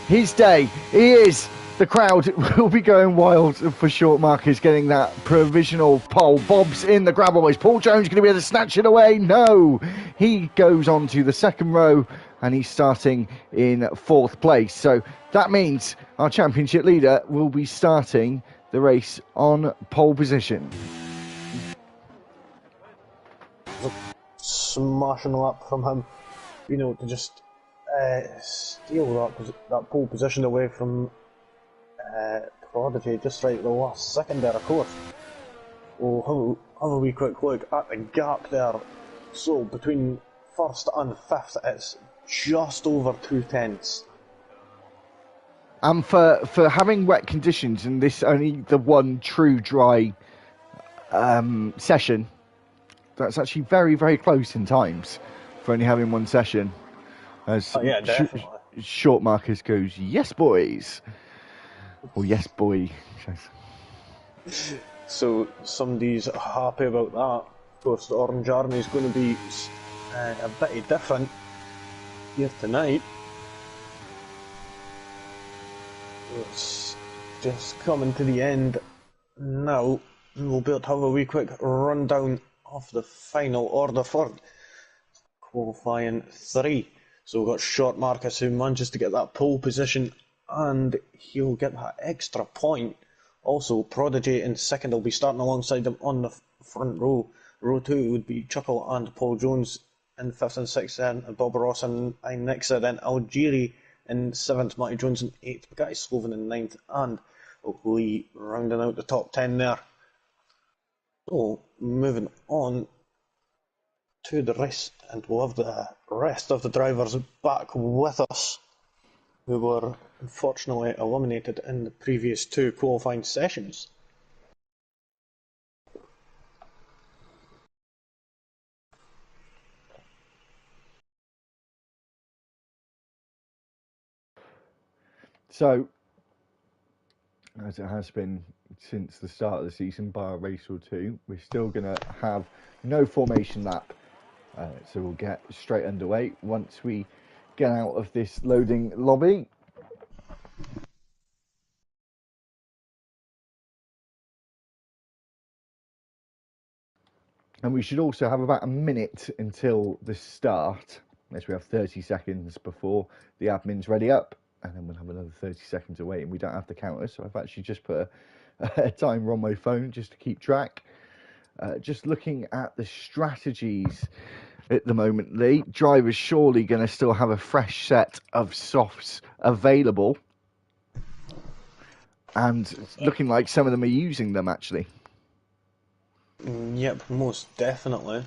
his day? He is. The crowd will be going wild for short markers getting that provisional pole. Bob's in the gravel. Is Paul Jones going to be able to snatch it away? No. He goes on to the second row and he's starting in 4th place. So that means our championship leader will be starting the race on pole position. Smashing up from him, being able to just steal that pole position away from Prodigy just right at the last second there, of course. We'll have a wee quick look at the gap there. So between 1st and 5th, it's just over 2 tenths. And for having wet conditions and this only the one true dry session. That's actually very, very close in times for only having one session. As yeah, definitely. Short Marcus goes, yes, boys. Or yes, boy. So somebody's happy about that. Of course, the Orange Army is going to be a bit different here tonight. It's just coming to the end now. We'll be able to have a wee quick rundown of the final order for qualifying 3. So we've got Short Marcus, who manages to get that pole position, and he'll get that extra point. Also, Prodigy in second will be starting alongside him on the front row. Row 2 would be Chuckle and Paul Jones in 5th and 6th, then Bob Ross in 9th, then Algieri in 7th, Matty Jones in 8th, Bugatti Sloven in 9th, and Lee rounding out the top 10 there. So, moving on to the rest, and we'll have the rest of the drivers back with us, who were unfortunately eliminated in the previous 2 qualifying sessions. So, as it has been since the start of the season, bar a race or 2, we're still going to have no formation lap. So we'll get straight underway once we get out of this loading lobby. And we should also have about a minute until the start, as we have 30 seconds before the admin's ready up, and then we'll have another 30 seconds to wait, and we don't have the counter. So I've actually just put a timer on my phone just to keep track. Just looking at the strategies at the moment, Lee, drivers surely going to still have a fresh set of softs available, and it's looking like some of them are using them actually. Yep, most definitely.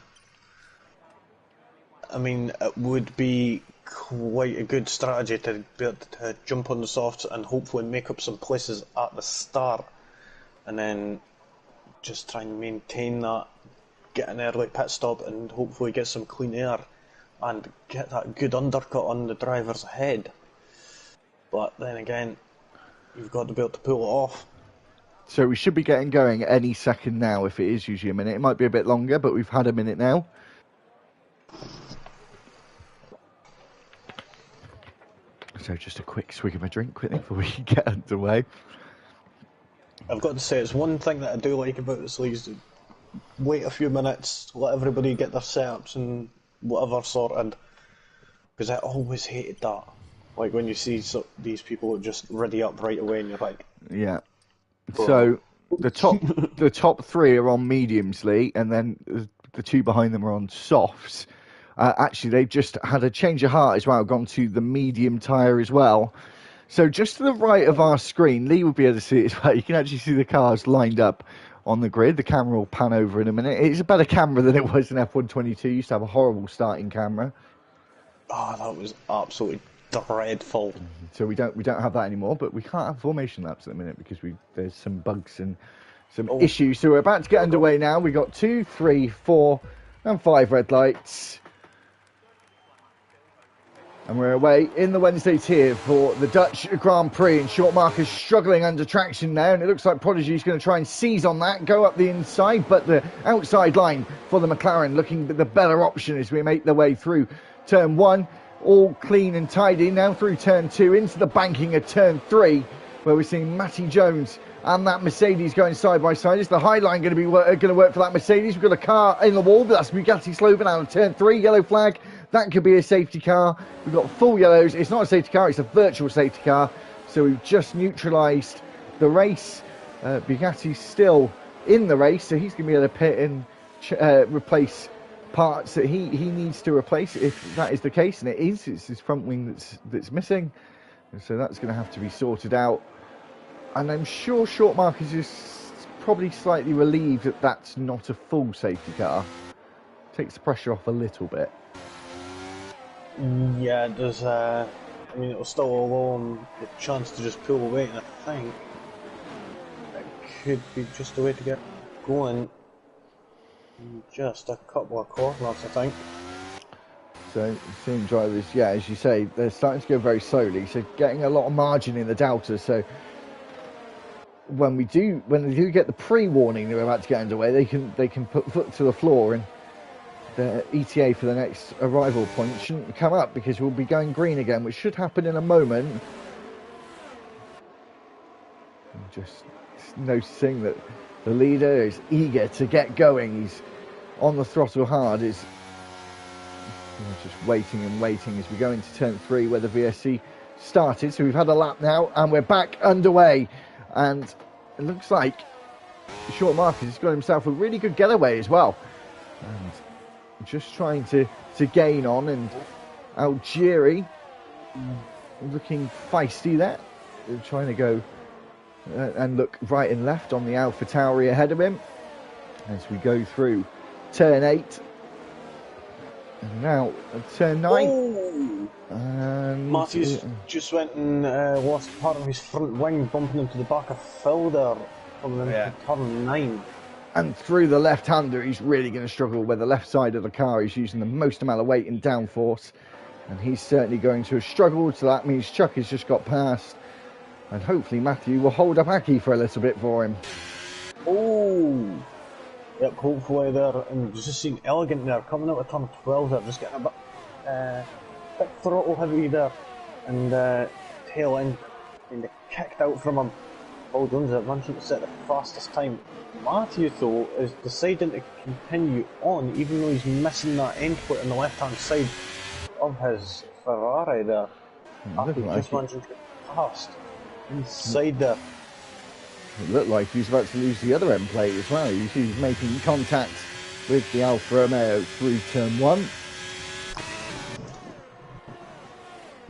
I mean, it would be quite a good strategy to be able to jump on the softs and hopefully make up some places at the start, and then just try and maintain that, get an early pit stop, and hopefully get some clean air and get that good undercut on the driver's head. But then again, you've got to be able to pull it off. So we should be getting going any second now. If it is usually a minute, it might be a bit longer, but we've had a minute now. So just a quick swig of a drink quickly before we get underway. I've got to say, it's one thing that I do like about this league is to wait a few minutes, let everybody get their setups and whatever sorted, because I always hated that. Like when you see these people just ready up right away and you're like... Yeah. So the top 3 are on mediums, Lee, and then the 2 behind them are on softs. Actually, they've just had a change of heart as well, gone to the medium tyre as well. So just to the right of our screen, Lee will be able to see it as well. You can actually see the cars lined up on the grid. The camera will pan over in a minute. It's a better camera than it was in F122. It used to have a horrible starting camera. Oh, that was absolutely dreadful. So we don't have that anymore, but we can't have formation laps at the minute because there's some bugs and some issues. So we're about to get underway now. We got 2, 3, 4, and 5 red lights. And we're away in the Wednesday tier for the Dutch Grand Prix. And Short Marcus struggling under traction now. And it looks like Prodigy is going to try and seize on that, go up the inside. But the outside line for the McLaren looking the better option as we make the way through turn 1. All clean and tidy now through turn 2 into the banking of turn 3, where we're seeing Matty Jones and that Mercedes going side by side. Is the high line going to work for that Mercedes? We've got a car in the wall, but that's Bugatti Sloven out of turn 3. Yellow flag. That could be a safety car. We've got full yellows. It's not a safety car, it's a virtual safety car. So we've just neutralised the race. Bugatti's still in the race, so he's going to be able to pit and replace parts that he needs to replace, if that is the case, and it is. It's his front wing that's missing, and so that's going to have to be sorted out. And I'm sure Short Marcus is probably slightly relieved that that's not a full safety car. Takes the pressure off a little bit. Yeah, it does. I mean, it'll still allow him the chance to just pull away, and I think it could be just a way to get going. Just a couple of corners, I think. So, seeing drivers, yeah, as you say, they're starting to go very slowly, so getting a lot of margin in the delta. So, when they do get the pre-warning they're about to get underway, they can put foot to the floor, and the ETA for the next arrival point shouldn't come up because we'll be going green again, which should happen in a moment. I'm just noticing that the leader is eager to get going. He's on the throttle hard. Is just waiting and waiting as we go into turn 3 where the VSC started. So we've had a lap now and we're back underway, and it looks like Short Marcus has got himself a really good getaway as well, and just trying to gain on. And LGE looking feisty there, trying to go and look right and left on the Alpha Tauri ahead of him as we go through turn 8. And now turn 9. Oh. And Matthews just went and lost part of his front wing, bumping into the back of Phil there coming into turn 9. And through the left-hander, he's really going to struggle where the left side of the car is using the most amount of weight in downforce. And he's certainly going to struggle, so that means Chuck has just got past. And hopefully Matthew will hold up Aki for a little bit for him. Oh! Yep, hopefully there, and just seeing Elegant there, coming out of turn 12 there, just getting a bit throttle heavy there, and tail end, kind of kicked out from him. Paul Jones there managing to set the fastest time. Matthew though is deciding to continue on, even though he's missing that end plate on the left hand side of his Ferrari there. After just managing to get past inside there. It looked like he was about to lose the other end plate as well. He's making contact with the Alfa Romeo through turn 1.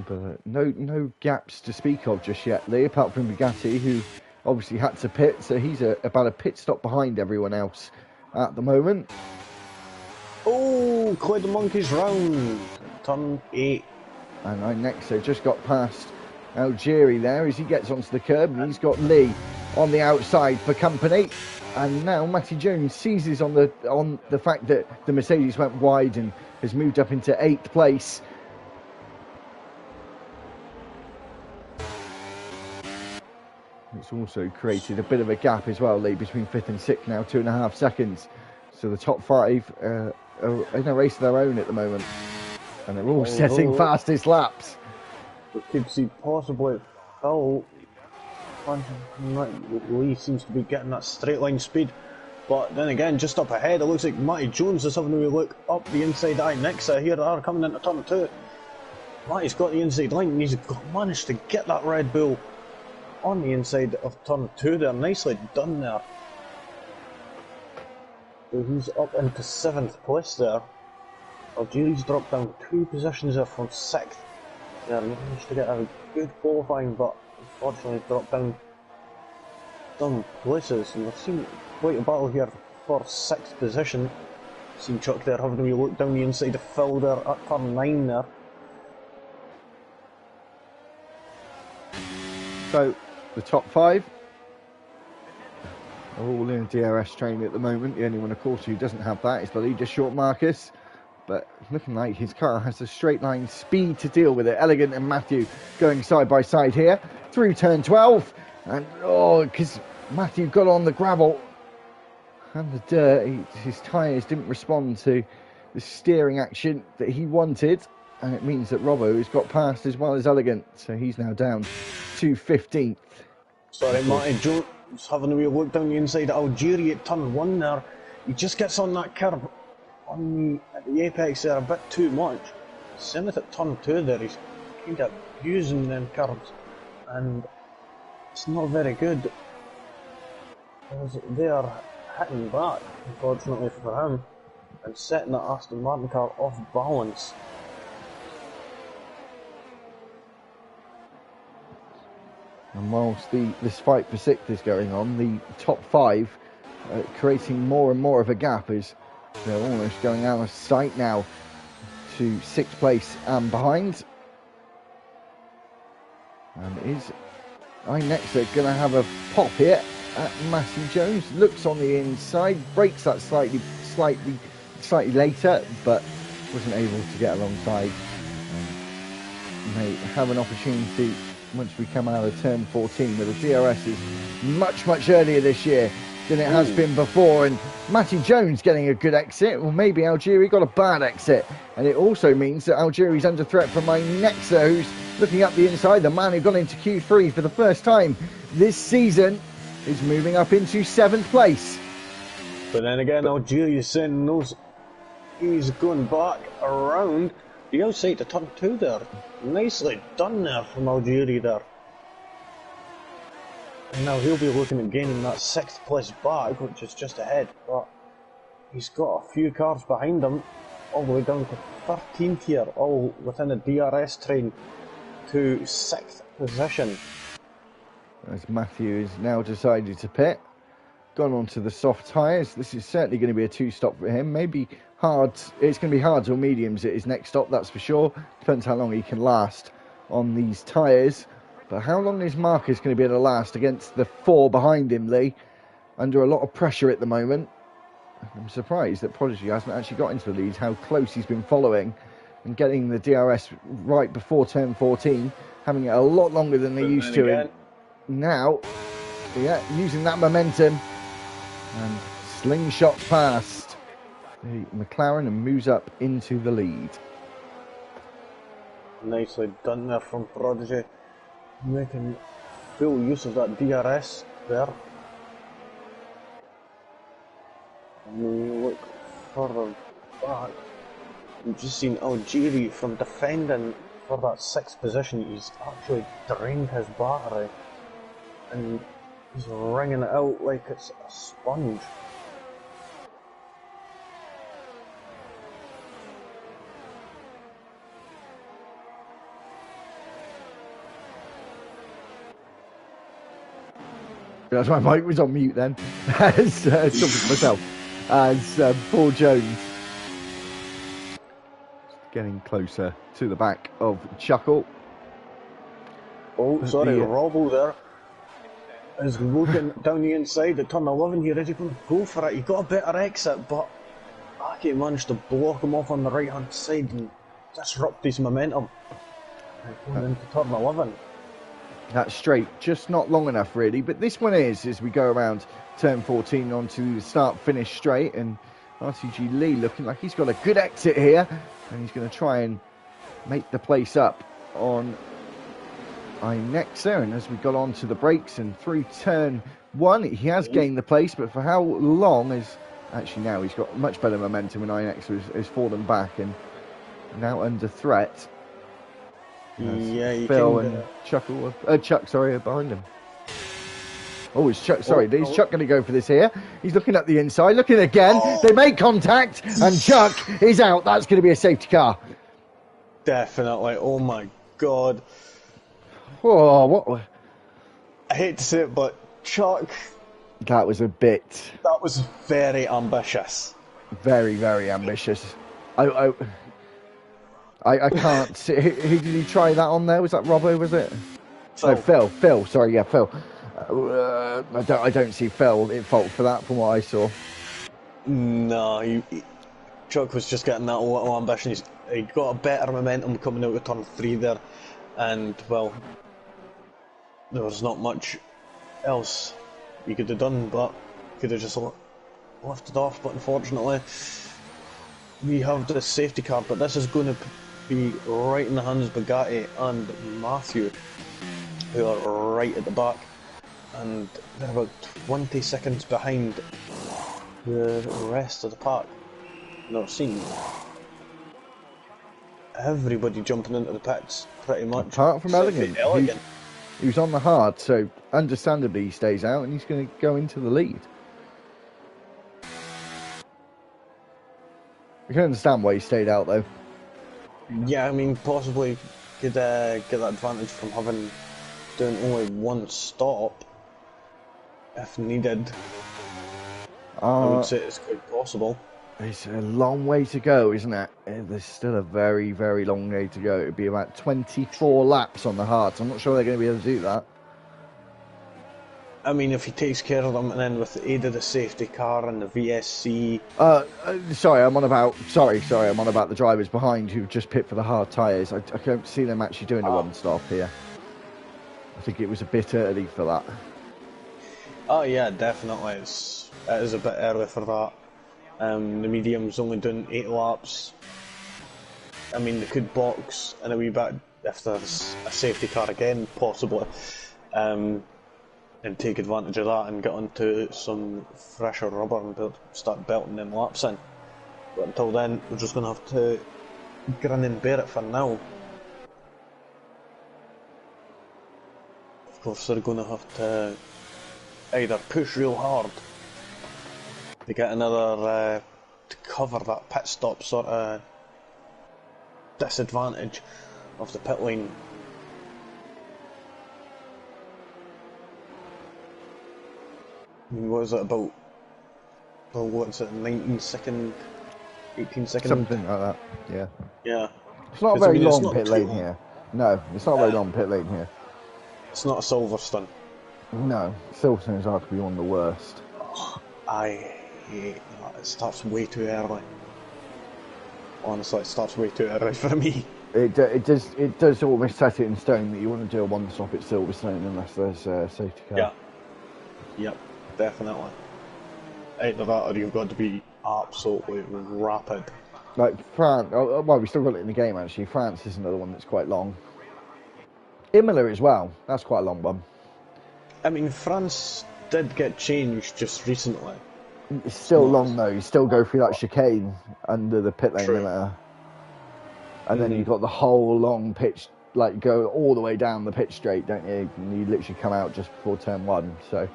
But no gaps to speak of just yet, Lee, apart from Bugatti, who obviously had to pit, so he's about a pit stop behind everyone else at the moment. Oh, cleared the monkeys round, turn 8. And Nexo just got past LGE there as he gets onto the curb, and he's got Lee on the outside for company. And now Matty Jones seizes on the fact that the Mercedes went wide and has moved up into 8th place. It's also created a bit of a gap as well, Lee, between 5th and 6th now, 2.5 seconds. So the top 5 are in a race of their own at the moment, and they're all setting fastest laps. We could see possibly Phil. Lee seems to be getting that straight line speed, but then again, just up ahead, it looks like Matty Jones is having a wee look up the inside eye. Nexa here they are coming into turn 2. Matty's got the inside line and he's managed to get that Red Bull on the inside of turn 2 there. Nicely done there. So he's up into 7th place there. LGE's dropped down 2 positions there from 6th. They managed to get a good qualifying, but unfortunately dropped down some places, and we've seen quite a battle here for 6th position. Seen Chuck there having a wee look down the inside of Phil there at turn 9 there. So the top 5 are all in a DRS train at the moment. The only one, of course, who doesn't have that is the leader, Short Marcus. But looking like his car has a straight line speed to deal with it. Elegant and Matthew going side by side here through turn 12. And because Matthew got on the gravel and the dirt, his tyres didn't respond to the steering action that he wanted. And it means that Robbo has got past as well as Elegant. So he's now down to 15th. Sorry, Matty Jones having a wee look down the inside of LGE at turn 1 there. He just gets on that curb at the apex there a bit too much. Same with at turn 2 there, he's kind of abusing them curbs, and it's not very good because they are hitting back, unfortunately for him, and setting that Aston Martin car off balance. And whilst this fight for 6th is going on, the top 5 creating more and more of a gap as they're almost going out of sight now to 6th place and behind. And is Inexa going to have a pop here at Matthew Jones? Looks on the inside, brakes that slightly slightly later, but wasn't able to get alongside. May have an opportunity once we come out of turn 14, where the DRS is much earlier this year than it has been before, and Matty Jones getting a good exit, or maybe Algeria got a bad exit, and it also means that Algeria's under threat from my Nexa, who's looking up the inside. The man who got into Q3 for the first time this season is moving up into 7th place. But then again, Algeria's sending those. He's going back around the outside to turn 2 there. Nicely done there from Algeria there. And now he'll be looking at gaining that 6th place back, which is just ahead. But he's got a few cars behind him, all the way down to 13th here, all within a DRS train to 6th position. As Matthew has now decided to pit, gone on to the soft tyres. This is certainly going to be a 2-stop for him. Maybe hard. It's going to be hards or mediums at his next stop, that's for sure. Depends how long he can last on these tyres. But how long is Marcus going to be able to last against the 4 behind him, Lee? Under a lot of pressure at the moment. I'm surprised that Prodigy hasn't actually got into the lead, how close he's been following and getting the DRS right before turn 14, having it a lot longer than they used to. And now, yeah, using that momentum and slingshot past the McLaren and moves up into the lead. Nicely done there from Prodigy, making full use of that DRS there. And when you look further back, you've just seen Algeria from defending for that 6th position. He's actually drained his battery and he's wringing it out like it's a sponge. That's my mic was on mute then. As talking to myself, as Paul Jones getting closer to the back of Chuckle. Oh, sorry, Robbo there is looking down the inside at turn 11 here. Is he going to go for it? He got a better exit, but Aki managed to block him off on the right hand side and disrupt his momentum. Going into turn 11. That straight, just not long enough really, but this one is, as we go around turn 14 onto the start-finish straight, and RTG Lee looking like he's got a good exit here, and he's going to try and make the place up on Inexa. And as we got on to the brakes and through turn 1, he has gained the place, but for how long is, actually now he's got much better momentum, and Inexa has fallen back and now under threat. Yeah, Phil and Chuck are behind him. Oh, is Chuck? Sorry, is Chuck going to go for this here? He's looking at the inside, looking again. They make contact, and Chuck is out. That's going to be a safety car. Definitely. Oh my god. Oh, what? I hate to say it, but Chuck. That was a bit. That was very ambitious. Very, very ambitious. I can't see. Who did he try that on there? Was that Robbo, was it? Phil. No, Phil. Phil, sorry, yeah, Phil. I don't see Phil at fault for that from what I saw. No, Chuck was just getting that little ambition. He got a better momentum coming out of turn 3 there. And, well, there was not much else he could have done, but could have just lifted off. But unfortunately, we have the safety car, but this is going to be right in the hands of Bugatti and Matthew, who are right at the back, and they're about 20 seconds behind the rest of the pack. Not seen everybody jumping into the pits pretty much, apart from Elegant. He was on the hard, so understandably he stays out and he's going to go into the lead. I can understand why he stayed out though. Yeah, I mean, possibly could get that advantage from doing only one stop if needed. I would say it's quite possible. It's a long way to go, isn't it? There's still a very, very long way to go. It would be about 24 laps on the hard. So I'm not sure they're going to be able to do that. I mean, if he takes care of them, and then with the aid of the safety car and the VSC. Sorry, I'm on about. I'm on about the drivers behind who've just pit for the hard tyres. I don't see them actually doing a one-stop here. I think it was a bit early for that. Oh yeah, definitely. It is a bit early for that. The medium's only doing 8 laps. I mean, they could box in a wee bit if there's a safety car again, possibly, and take advantage of that and get onto some fresher rubber and start belting them laps in. But until then, we're just going to have to grin and bear it for now. Of course, they're going to have to either push real hard to get another, to cover that pit stop sort of disadvantage of the pit lane. I mean, what is it about? Well, what's it, 19 second, 18 second? Something like that, yeah. Yeah. It's not a very long pit lane here. No, it's not a very long pit lane here. It's not a Silverstone. No, Silverstone's arguably one of the worst. I hate that. It starts way too early. Honestly, it starts way too early for me. It does almost set it in stone that you want to do a one-stop at Silverstone unless there's a safety car. Yeah. Yep, definitely. Either that or you've got to be absolutely rapid. Like France, well, we still got it in the game actually. France is another one that's quite long. Imola as well, that's quite a long one. I mean, France did get changed just recently. It's still long though, you still go through that chicane under the pit lane limiter. And then you've got the whole long pitch, like go all the way down the pitch straight, don't you? And you literally come out just before turn 1, so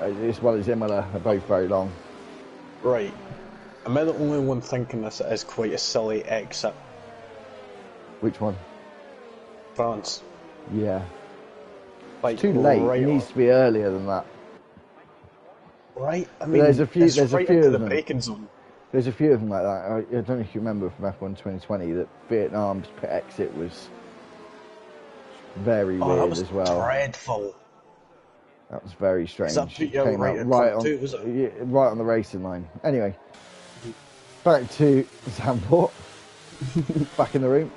as well as Imola are both very long. Right. Am I the only one thinking this is quite a silly exit? Which one? France. Yeah. Like, it's too late, right, it needs to be earlier than that. Right, I mean, there's a few, it's there's right a few into of the them. braking zone. There's a few of them like that. I don't know if you remember from F1 2020 that Vietnam's pit exit was very weird that was as well. Dreadful. That was very strange. That put you Came right out in right front on, too, was it? yeah, right on the racing line. Anyway, back to Zandvoort. Back in the room.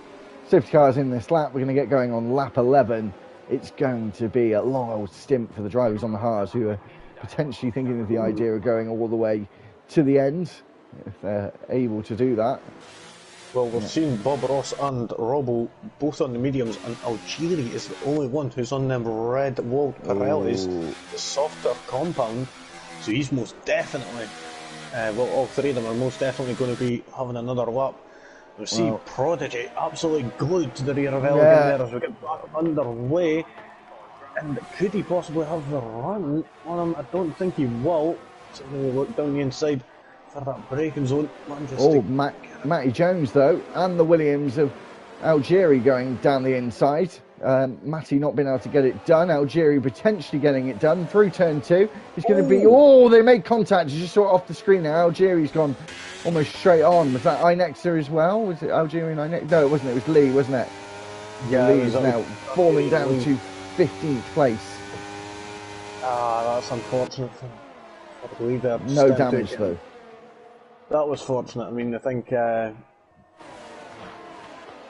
Safety cars in this lap. We're going to get going on lap 11. It's going to be a long old stint for the drivers on the hards who are potentially thinking of the idea of going all the way to the end, if they're able to do that. Well, we've seen Bob Ross and Robbo both on the mediums, and Algeri is the only one who's on them red walled Pirellis, the softer compound, so he's most definitely, well, all three of them are most definitely going to be having another lap. We see Prodigy absolutely glued to the rear of Elgin there as we get back underway. And could he possibly have the run on him? I don't think he will. So we'll look down the inside for that braking zone. Matty Jones though, and the Williams of Algeri going down the inside. Matty not being able to get it done. Algeri potentially getting it done through turn 2. It's going to be, they made contact. You just saw it off the screen now. Algeri's gone almost straight on. Was that Inexa as well? Was it Algeri and Inexa? No, it wasn't. It was Lee, wasn't it? Yeah, Lee's now falling down to 15th place. That's unfortunate. I believe that. No damage though. That was fortunate. I mean, I think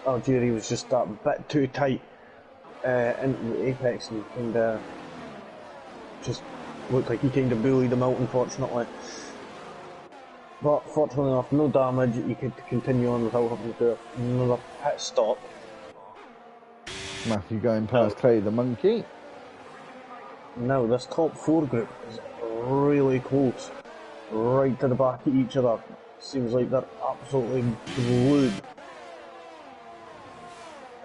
Algeri was just a bit too tight into the apex and kind of just looked like he kind of bullied him out, unfortunately. But fortunately enough, no damage. He could continue on without having to do another pit stop. Matthew going past Clay the Monkey. Now this top 4 group is really close, right to the back of each other. Seems like they're absolutely glued.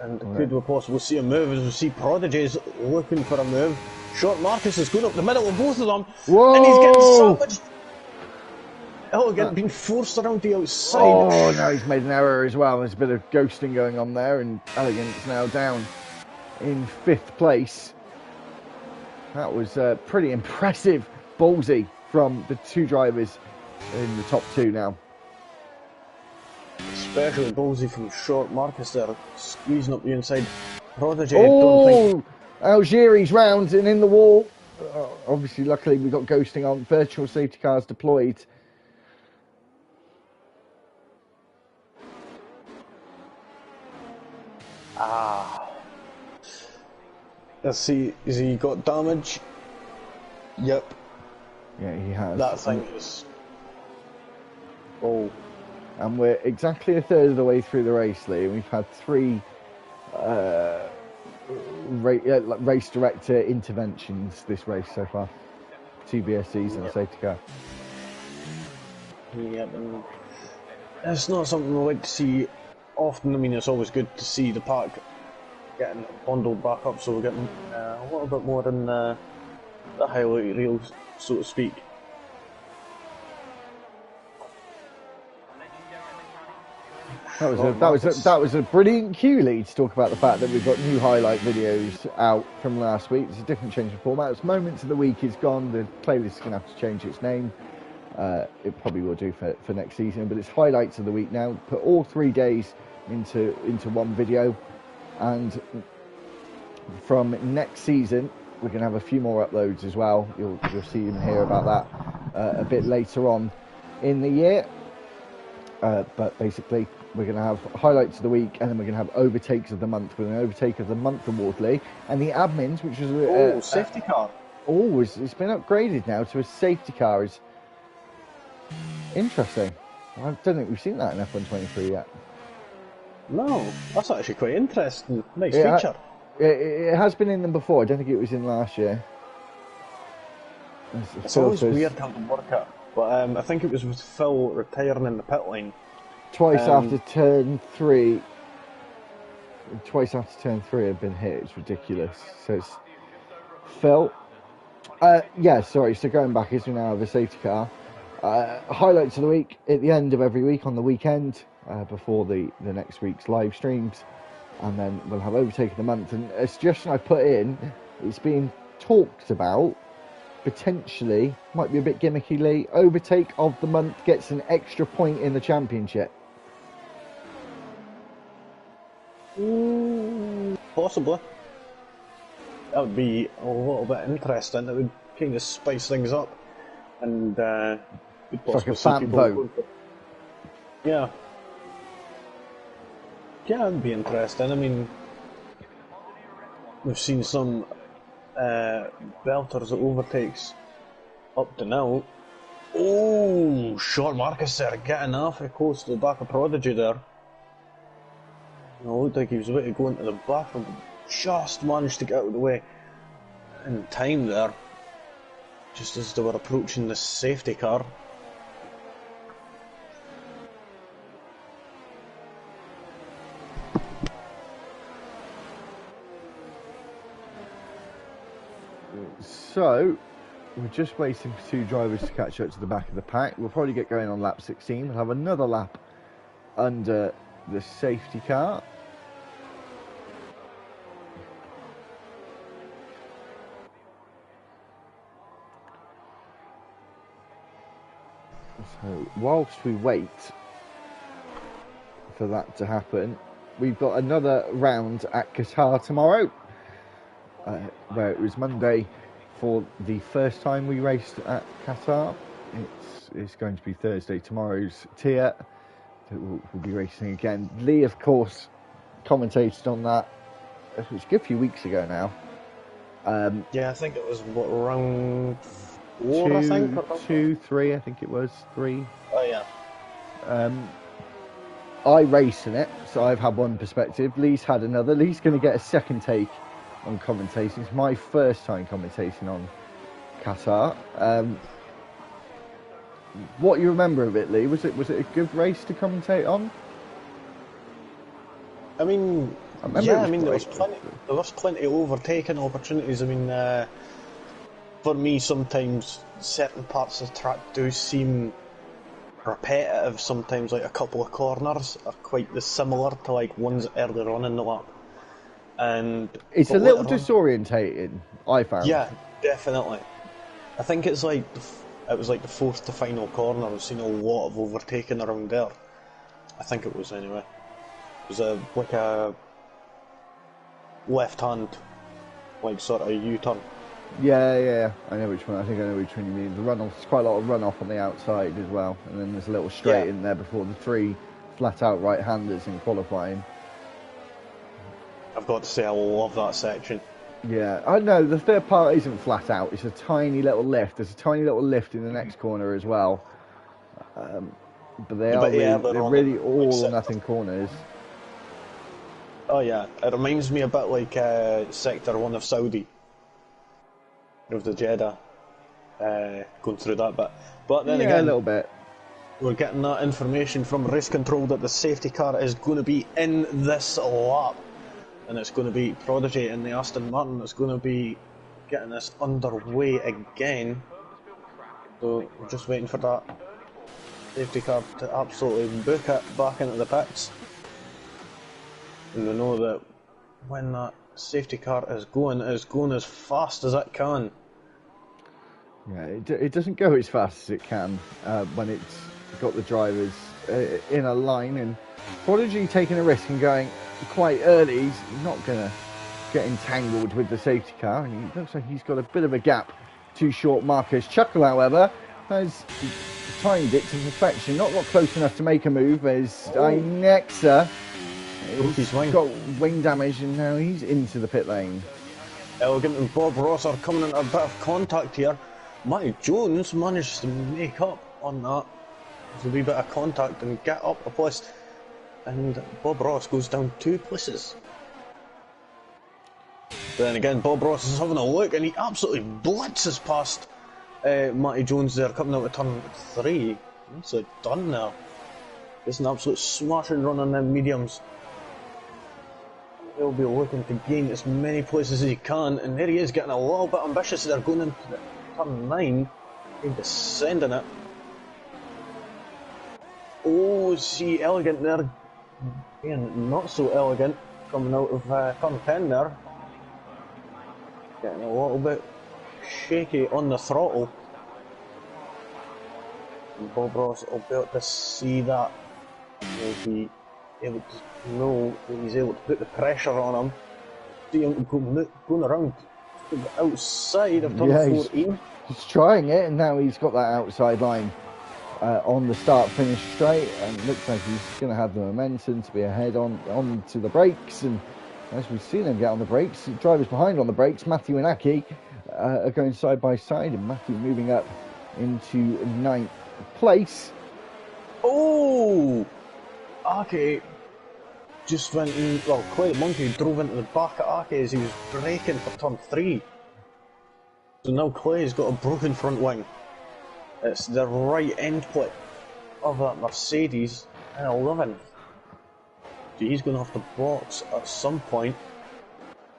And could we possibly see a move as we see Prodigy's looking for a move. Short Marcus is going up the middle of both of them. Whoa! And he's getting sandwiched. Elegant being forced around the outside. Oh, now he's made an error as well. There's a bit of ghosting going on there, and Elegant's now down in 5th place. That was pretty impressive, ballsy from the 2 drivers in the top 2 now. Especially ballsy from Short Marcus there, squeezing up the inside. Prodigy, I don't think... Algeri's round and in the wall. obviously, luckily, we've got ghosting on, virtual safety cars deployed. Let's see, has he got damage? Yep. Yeah, he has. That thing is... Oh. And we're exactly a third of the way through the race, Lee, and we've had 3 race director interventions this race so far. 2 BSCs and a safety car. Yep, and it's not something we like to see often. I mean, it's always good to see the pack getting bundled back up, so we're getting a little bit more in the highlight reel, so to speak. That was a brilliant cue, Lee, to talk about the fact that we've got new highlight videos out from last week. It's a different change of format. It's Moments of the Week is gone. The playlist is going to have to change its name. It probably will do for next season, but it's highlights of the week now. Put all 3 days into one video, and from next season we're going to have a few more uploads as well. You'll see and hear about that a bit later on in the year. But basically, we're going to have highlights of the week, and then we're going to have overtakes of the month with an overtake of the month award, Lee, and the admins, which was safety car. It's been upgraded now to a safety car. Is interesting. I don't think we've seen that in F123 yet. No, that's actually quite interesting. Nice feature. It has been in them before. I don't think it was in last year. It's always weird how to work it. But I think it was with Phil retiring in the pit lane. Twice after turn 3 had been hit. It's ridiculous. So it's Phil. So going back, as we now have a safety car. Highlights of the week at the end of every week on the weekend before the next week's live streams. And then we'll have overtake of the month. And a suggestion I put in, it's being talked about, potentially, might be a bit gimmicky, Lee. Overtake of the month gets an extra point in the championship. Possibly. That would be a little bit interesting. It would kind of spice things up. And it's like a fan vote. Yeah. Yeah, it'd be interesting. I mean, we've seen some belters at overtakes up to now. Oh, short Marcus there, getting awfully close to the back of Prodigy there. It looked like he was about to go into the back of him, just managed to get out of the way in time there, just as they were approaching the safety car. So, we're just waiting for 2 drivers to catch up to the back of the pack. We'll probably get going on lap 16. We'll have another lap under the safety car. So, whilst we wait for that to happen, we've got another round at Qatar tomorrow, where it was Monday for the first time we raced at Qatar. It's going to be Thursday tomorrow's tier. We'll be racing again. Lee, of course, commentated on that. It was a good few weeks ago now. Yeah, I think it was round 4, I think? 2, 3, I think it was 3. Oh, yeah. I race in it, so I've had one perspective. Lee's had another. Lee's going to get a second take on commentating. It's my first time commentating on Qatar. What you remember of it, Lee? Was it a good race to commentate on? I mean, there was plenty of overtaking opportunities. I mean, for me, sometimes certain parts of the track do seem repetitive. Sometimes, like a couple of corners are quite similar to like ones earlier on in the lap. And it's a little disorientating, I found. Yeah, definitely. I think it's like it was like the 4th to final corner. I've seen a lot of overtaking around there. I think it was anyway. It was like a left hand, like sort of U-turn Yeah, I know which one. I think I know which one you mean. The runoff, there's quite a lot of runoff on the outside as well, and then there's a little straight in there before the 3 flat-out right-handers in qualifying. I've got to say, I love that section. Yeah, I know the third part isn't flat out. It's a tiny little lift. There's a tiny little lift in the next corner as well. But they're really all or nothing corners. Oh yeah, it reminds me a bit like Sector 1 of Saudi. Of the Jeddah. Going through that bit. But then again, a little bit. We're getting that information from race control that the safety car is going to be in this lap. And it's going to be Prodigy and the Aston Martin that's going to be getting this underway again. So we're just waiting for that safety car to absolutely book it back into the pits. And we know that when that safety car is going as fast as it can. Yeah, it doesn't go as fast as it can when it's got the drivers in a line, and Prodigy taking a risk and going quite early. He's not going to get entangled with the safety car, and he looks like he's got a bit of a gap to short Marcus. Chuckle, however, has timed it to perfection, not got close enough to make a move as Inexa he's got wing damage, and now he's into the pit lane. Elegant and Bob Ross are coming into a bit of contact here. Matty Jones managed to make up on that. There's a wee bit of contact and get up a place. And Bob Ross goes down 2 places. But then again, Bob Ross is having a look and he absolutely blitzes past Matty Jones there, coming out of turn 3. Absolutely done there. It's an absolute smashing run on them mediums. He'll be looking to gain as many places as he can, and there he is getting a little bit ambitious there, going into the turn 9, and descending it. Oh, see, Elegant there, being not so elegant, coming out of turn 10 there. Getting a little bit shaky on the throttle. And Bob Ross will be able to see that. He'll be able to know that he's able to put the pressure on him. See him going around to the outside of turn 14. He's trying it, and now he's got that outside line on the start-finish straight, and looks like he's going to have the momentum to be ahead on to the brakes. And as we've seen him get on the brakes, drivers behind on the brakes, Matthew and Aki are going side by side, and Matthew moving up into 9th place. Oh! Aki just went in, well, Clay Monkey drove into the back of Aki as he was braking for turn 3. So now Clay's got a broken front wing. It's the right end plate of that Mercedes in 11th. So he's going to have to box at some point.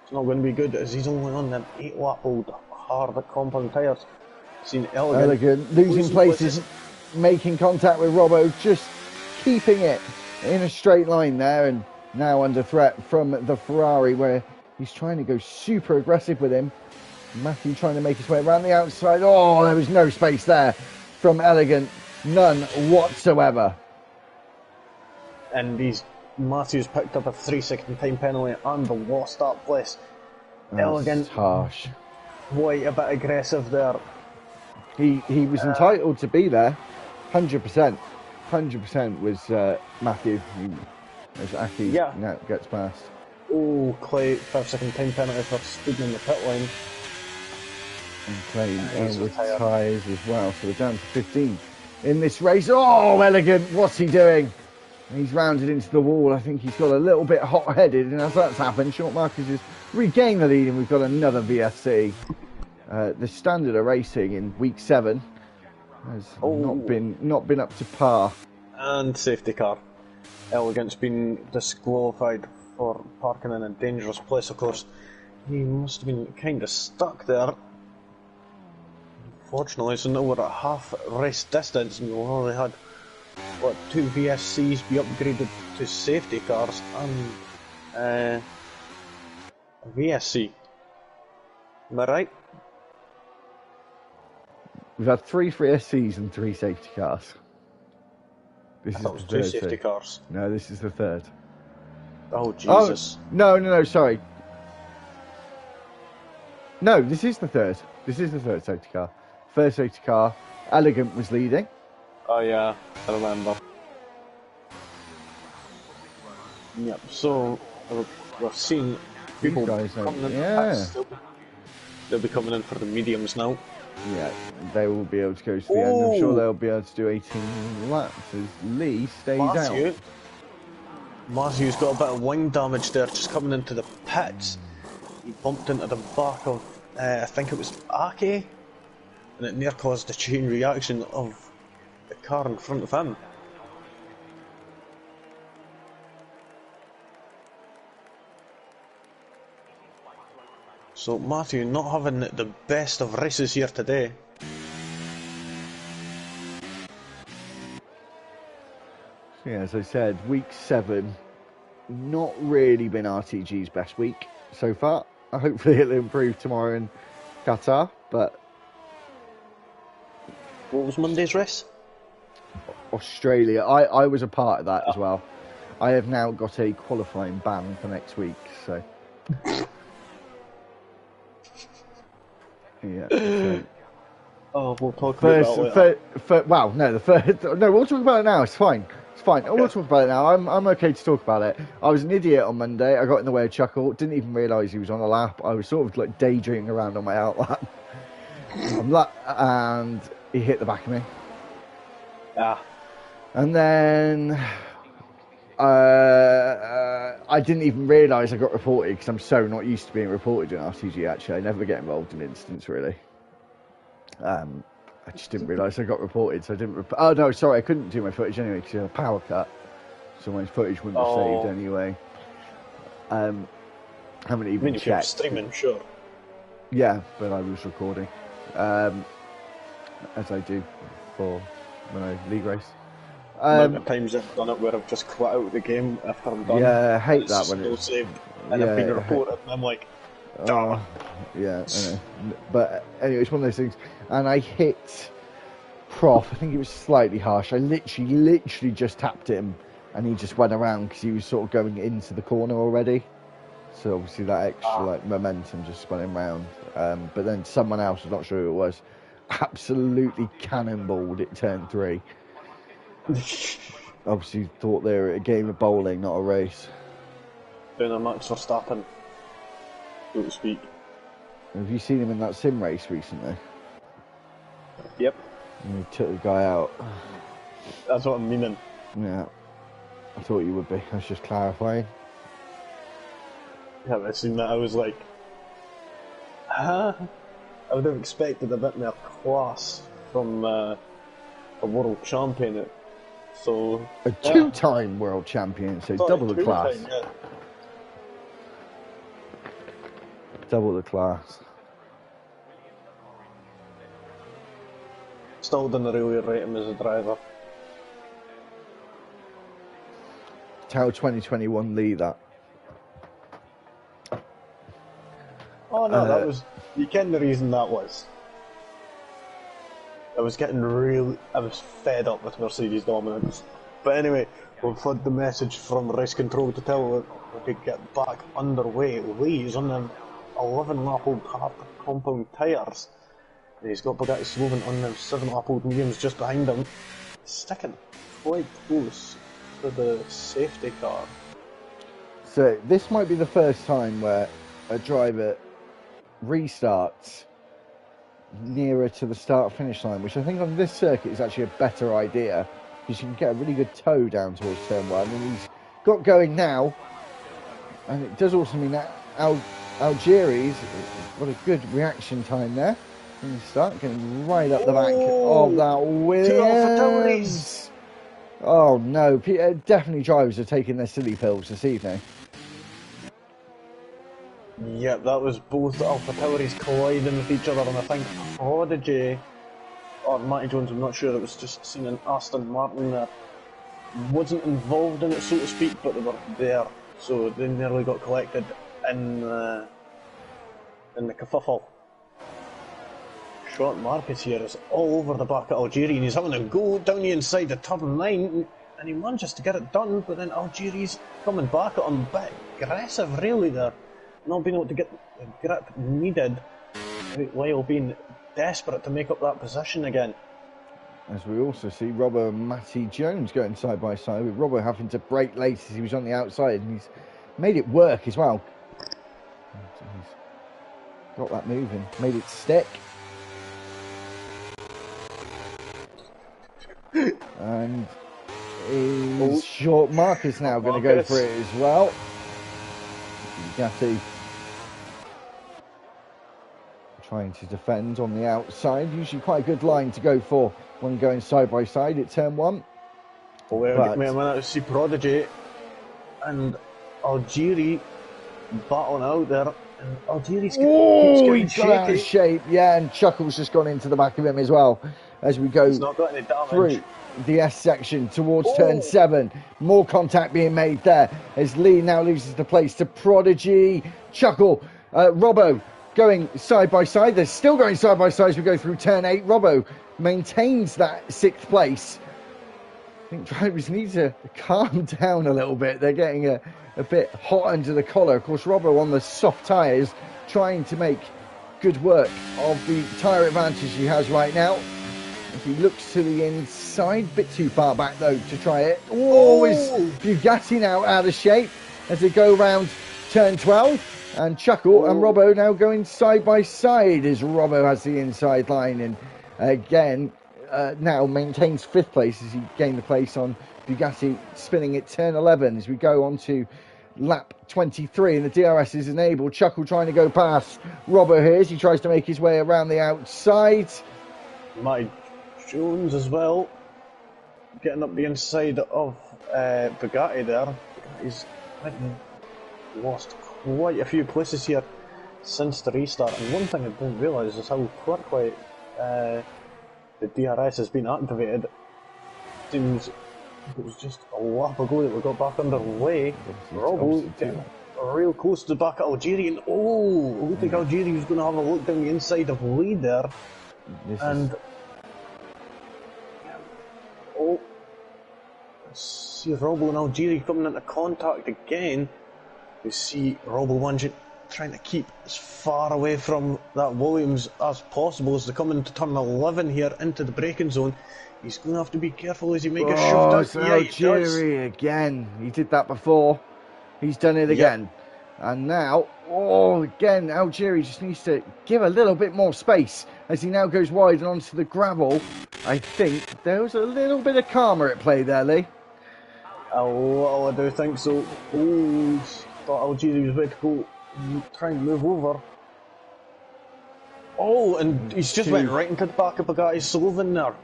It's not going to be good as he's only on them 8-lap old hard compound tyres. Seen Elegant losing places, making contact with Robbo, just keeping it in a straight line there, and now under threat from the Ferrari, where he's trying to go super aggressive with him. Matthew trying to make his way around the outside. Oh, there was no space there from Elegant, none whatsoever. And Matthew's picked up a 3-second time penalty and lost that place. Elegant, harsh. Quite a bit aggressive there. He was entitled to be there, 100%. 100% was Matthew, as Aki now gets past. Oh, Clay, 5-second time penalty for speeding in the pit lane. And Clay with tyres as well, so we're down to 15 in this race. Oh, Elegant, what's he doing? He's rounded into the wall. I think he's got a little bit hot-headed, and as that's happened, Short Marcus has regained the lead, and we've got another VSC. The standard of racing in week 7 has not been up to par. And safety car. Elegant's been disqualified for parking in a dangerous place, of course. He must have been kind of stuck there. Unfortunately, so now we're at half race distance, and we've already had 2 VSCs be upgraded to safety cars and a VSC. Am I right? We've had 3 VSCs and 3 safety cars. This I thought it was 2 safety cars. No, this is the 3rd. Oh, Jesus. Oh, no, sorry. No, this is the third. This is the third safety car. First safety car, Elegant was leading. Oh yeah, I remember. Yep, so we're seeing people coming in for pits. They'll be coming in for the mediums now. Yeah, they will be able to go to the end. I'm sure they'll be able to do 18 laps as Lee stays out. Matthew's got a bit of wing damage there, just coming into the pits. He bumped into the back of, I think it was Ake, and it near caused a chain reaction of the car in front of him. So Matthew not having the best of races here today. Yeah, as I said, week 7, not really been RTG's best week so far. Hopefully it'll improve tomorrow in Qatar, but... What was Monday's race? Australia. I was a part of that as well. I have now got a qualifying ban for next week, so... Yeah. So. Oh, we'll talk about it. Wow, no, the first. No, we'll talk about it now. It's fine. It's fine. Okay. We'll talk about it now. I'm okay to talk about it. I was an idiot on Monday. I got in the way of Chuckle. Didn't even realise he was on a lap. I was sort of like daydreaming around on my out lap. And he hit the back of me. Ah. And then I didn't even realise I got reported because I'm so not used to being reported in RTG. Actually, I never get involved in incidents really. I just didn't realise I got reported, so I didn't. Oh no, sorry, I couldn't do my footage anyway because a power cut, so my footage wouldn't have saved anyway. Haven't even checked. Streaming, sure. Yeah, but I was recording, as I do for when I league race. Amount of times I've done it where I've just quit out of the game after I'm done. Yeah, I hate that when it's saved and I've been reported and I'm like, oh, yeah, I know. But anyway, it's one of those things. And I hit Prof. I think it was slightly harsh. I literally just tapped him, and he just went around because he was sort of going into the corner already. So obviously that extra momentum just spun him round. But then someone else, I'm not sure who it was, absolutely cannonballed at turn 3. Obviously thought they were a game of bowling, not a race. Doing a Max Verstappen, so to speak. Have you seen him in that sim race recently? Yep. And he took the guy out. That's what I'm meaning. Yeah. I thought you would be. I was just clarifying. Yeah, I seen that. I was like, huh? I would have expected a bit more class from a world champion. So a two-time world champion, so double the class. Yeah. Double the class. Still didn't really rate him as a driver. Tell 2021 Lee that. Oh no, that was... You ken the reason that was. I was fed up with Mercedes dominance. But anyway, we've had the message from race control to tell we could get back underway. Lee is on them 11-lap-old compound tyres. And he's got Bugatti Sloven on them 7-lap-old mediums just behind him. Sticking quite close to the safety car. So this might be the first time where a driver restarts nearer to the start-finish line, which I think on this circuit is actually a better idea because you can get a really good tow down towards turn 1, and he's got going now, and it does also mean that Algeri's got a good reaction time there. And you start getting right up the back of that Williams. Oh no, definitely drivers are taking their silly pills this evening. Yep, that was both AlphaTauris colliding with each other, and I think Prodigy or Matty Jones, I'm not sure, it was just seen an Aston Martin that wasn't involved in it, so to speak, but they were there, so they nearly got collected in the kerfuffle. Short Marcus here is all over the back of Algeri, and he's having to go down the inside the turn 9, and he manages to get it done, but then Algeri's coming back at him a bit aggressive really there, not being able to get the grip needed Lyle being desperate to make up that position again. As we also see Robbo and Matty Jones going side by side, with Robbo having to break late as he was on the outside, and he's made it work as well. He's got that moving, made it stick. And his short marker's now going to go for it as well. Bugatti trying to defend on the outside. Usually quite a good line to go for when going side by side at turn one. Well, wait a minute to see Prodigy and Algeri battling out there. And Algeri's keeps getting out of shape. Yeah, and Chuckle's just gone into the back of him as well as we go through the S section towards turn 7. More contact being made there as Lee now loses the place to Prodigy. Chuckle, Robbo going side by side. They're still going side by side as we go through turn 8. Robbo maintains that 6th place. I think drivers need to calm down a little bit. They're getting a bit hot under the collar. Of course, Robbo on the soft tyres, trying to make good work of the tyre advantage he has right now. As he looks to the inside, a bit too far back though to try it. Is Bugatti now out of shape as they go round turn 12. And Chuckle and Robbo now going side by side as Robbo has the inside line, and again now maintains 5th place as he gained the place on Bugatti, spinning at turn 11 as we go on to lap 23, and the DRS is enabled. Chuckle trying to go past Robbo here as he tries to make his way around the outside. Matty Jones as well, getting up the inside of Bugatti there. He's lost quite a few places here since the restart, and one thing I didn't realise is how quickly the DRS has been activated. Seems it was just a lap ago that we got back underway. Robbo getting real close to the back of Algeri, and it looked like Algeri was going to have a look down the inside of Lee there. See Robbo and Algeri coming into contact again. We see Robbo trying to keep as far away from that Williams as possible as they come into turn 11 here into the braking zone. He's going to have to be careful as he makes a shift out. Yeah, Algeri again. He did that before. He's done it again. And now, again, Algeri just needs to give a little bit more space as he now goes wide and onto the gravel. I think there was a little bit of karma at play there, Lee. I do think so. Thought Algeri was about to go try and move over. And he's just went right into the back of Bugatti's Sullivan there.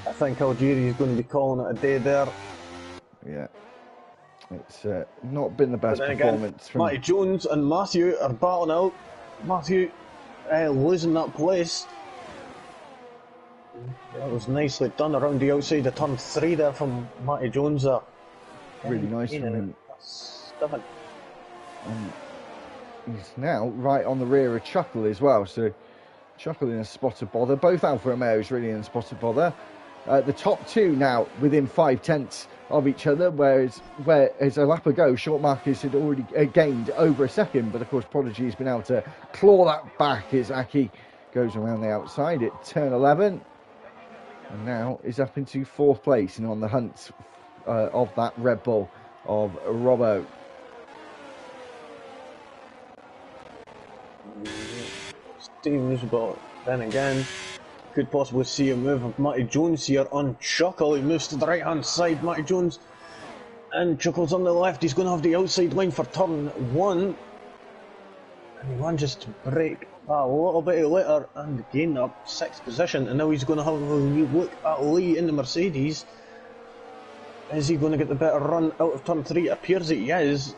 I think Algeri is going to be calling it a day there. Yeah. It's not been the best performance. Again, Matty Jones and Matthew are battling out. Matthew losing that place. That was nicely done around the outside of turn 3 there from Matty Jones there. Really nice from him. He's now right on the rear of Chuckle as well. So Chuckle in a spot of bother. Both Alfa Romeos really in a spot of bother. The top 2 now within 5/10 of each other, whereas a lap ago, Short Marcus had already gained over a second. But of course, Prodigy has been able to claw that back as Aki goes around the outside at turn 11. And now is up into 4th place and on the hunt of that Red Bull of Robbo. Seems, but then again, could possibly see a move of Matty Jones here on Chuckle. He moves to the right hand side, Matty Jones, and Chuckle's on the left. He's going to have the outside line for turn 1, and he manages to break a little bit later and gain up 6th position, and now he's going to have a new look at Lee in the Mercedes. Is he going to get the better run out of turn 3? It appears that he is.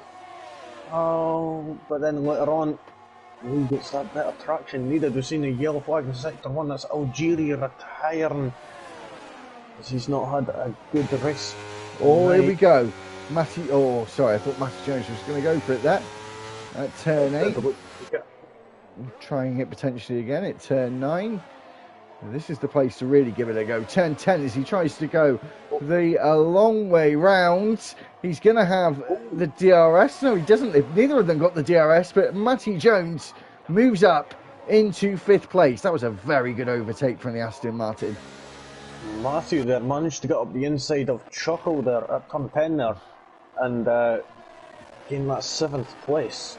But then later on, Lee gets that better traction needed. We've seen a yellow flag in sector 1. That's Algeri retiring, as he's not had a good race. Here we go. Matty. Sorry, I thought Matty Jones was going to go for it there. At turn 8. Trying it potentially again at turn 9. This is the place to really give it a go. Turn 10 as he tries to go the long way round. He's going to have the DRS. No, he doesn't. Neither of them got the DRS, but Matty Jones moves up into 5th place. That was a very good overtake from the Aston Martin. Matthew there managed to get up the inside of Chuckle there at turn 10 there and gain that 7th place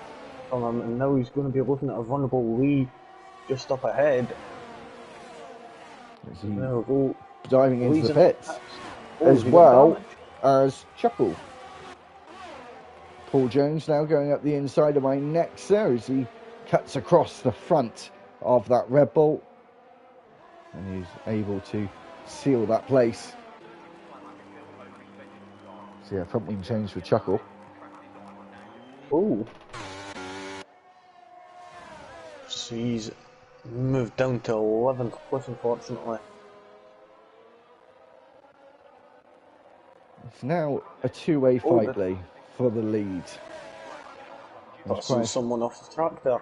from him, and now he's going to be looking at a vulnerable Lee just up ahead. There we go. Diving into the pits as well as Chuckle. Paul Jones now going up the inside of my next there as he cuts across the front of that Red Bull, and he's able to seal that place. So yeah, front wing change for Chuckle. Oh. So he's moved down to 11th place, unfortunately. It's now a two-way fight, Lee, for the lead. That's someone off the track there.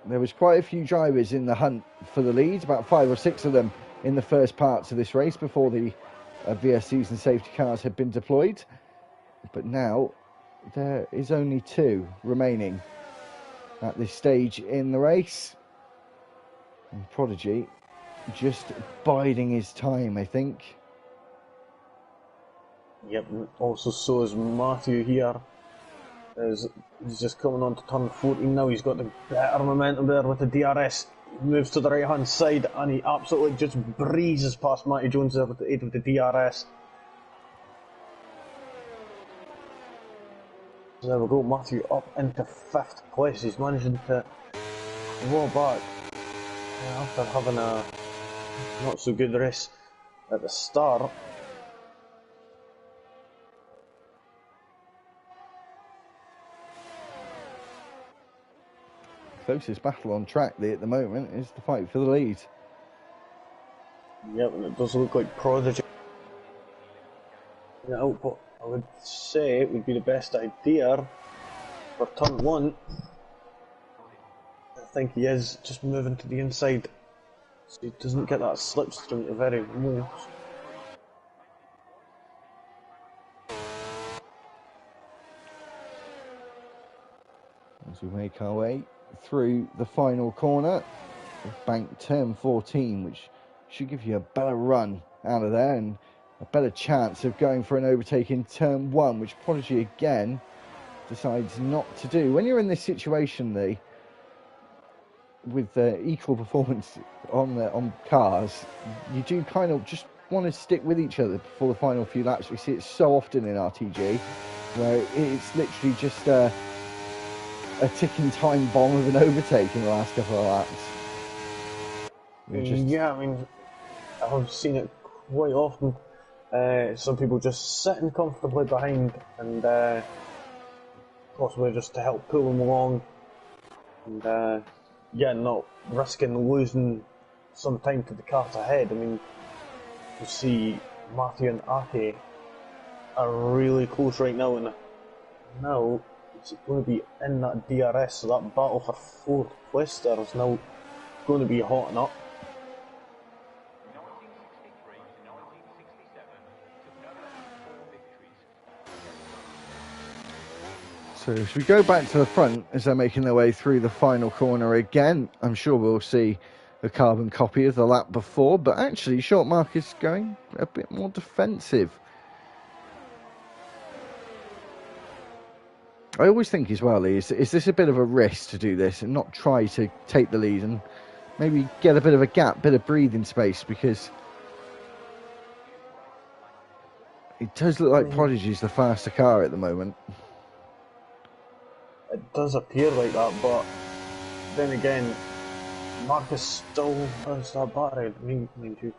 There was quite a few drivers in the hunt for the lead, about 5 or 6 of them in the first parts of this race before the VSCs and safety cars had been deployed. But now there is only 2 remaining at this stage in the race. And Prodigy just biding his time, I think. Yep, also so is Matthew here. He's just coming on to turn 14 now. He's got the better momentum there with the DRS. He moves to the right hand side and he absolutely just breezes past Matty Jones there with the aid of the DRS. So there we go, Matthew up into 5th place. He's managing to roll back after having a not so good race at the start. Closest battle on track at the moment is the fight for the lead. Yep, and it does look like Prodigy. Now, but I would say it would be the best idea for turn 1. I think he is just moving to the inside so he doesn't get that slipstream at the very most. As we make our way through the final corner of bank turn 14, which should give you a better run out of there and a better chance of going for an overtake in turn 1, which Prodigy again decides not to do. When you're in this situation, Lee, with equal performance on cars, you do kind of just want to stick with each other before the final few laps. We see it so often in RTG, where it's literally just a ticking time bomb of an overtake in the last couple of laps. Yeah, I mean, I've seen it quite often. Some people just sitting comfortably behind and possibly just to help pull them along and yeah, not risking losing some time to the cars ahead. I mean, you see Matthew and Aki are really close right now, and now it's going to be in that DRS, so that battle for 4th place there is now going to be hotting up. So if we go back to the front as they're making their way through the final corner again, I'm sure we'll see a carbon copy of the lap before, but actually Short Marcus going a bit more defensive. I always think as well, Lee, is this a bit of a risk to do this and not try to take the lead and maybe get a bit of a gap, bit of breathing space, because it does look like Prodigy's the faster car at the moment. It does appear like that, but then again, Marcus still has that battery. I mean,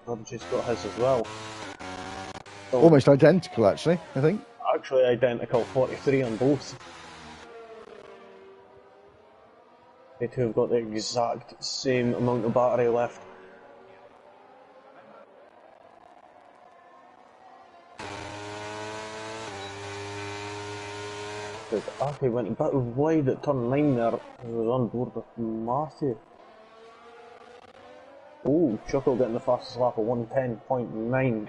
Prodigy's got his as well. So almost identical, actually, I think. Actually identical, 43 on both. They two have got the exact same amount of battery left. Because Aki went a bit wide at turn 9 there, he was on board with Matthew. Oh, Chuckle getting the fastest lap of 110.9.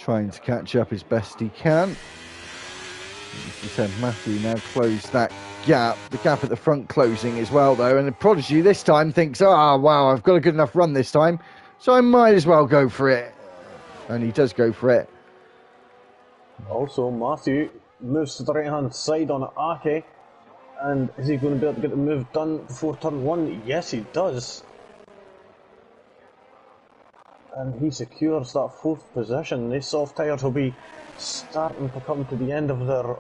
trying to catch up as best he can. As you said, Matthew now closed that gap. The gap at the front closing as well, though. And the Prodigy this time thinks, oh, wow, I've got a good enough run this time, so I might as well go for it. And he does go for it. Also, Matthew moves to the right-hand side on Aki. And is he going to be able to get the move done before turn 1? Yes, he does. And he secures that 4th position. These soft tyres will be starting to come to the end of their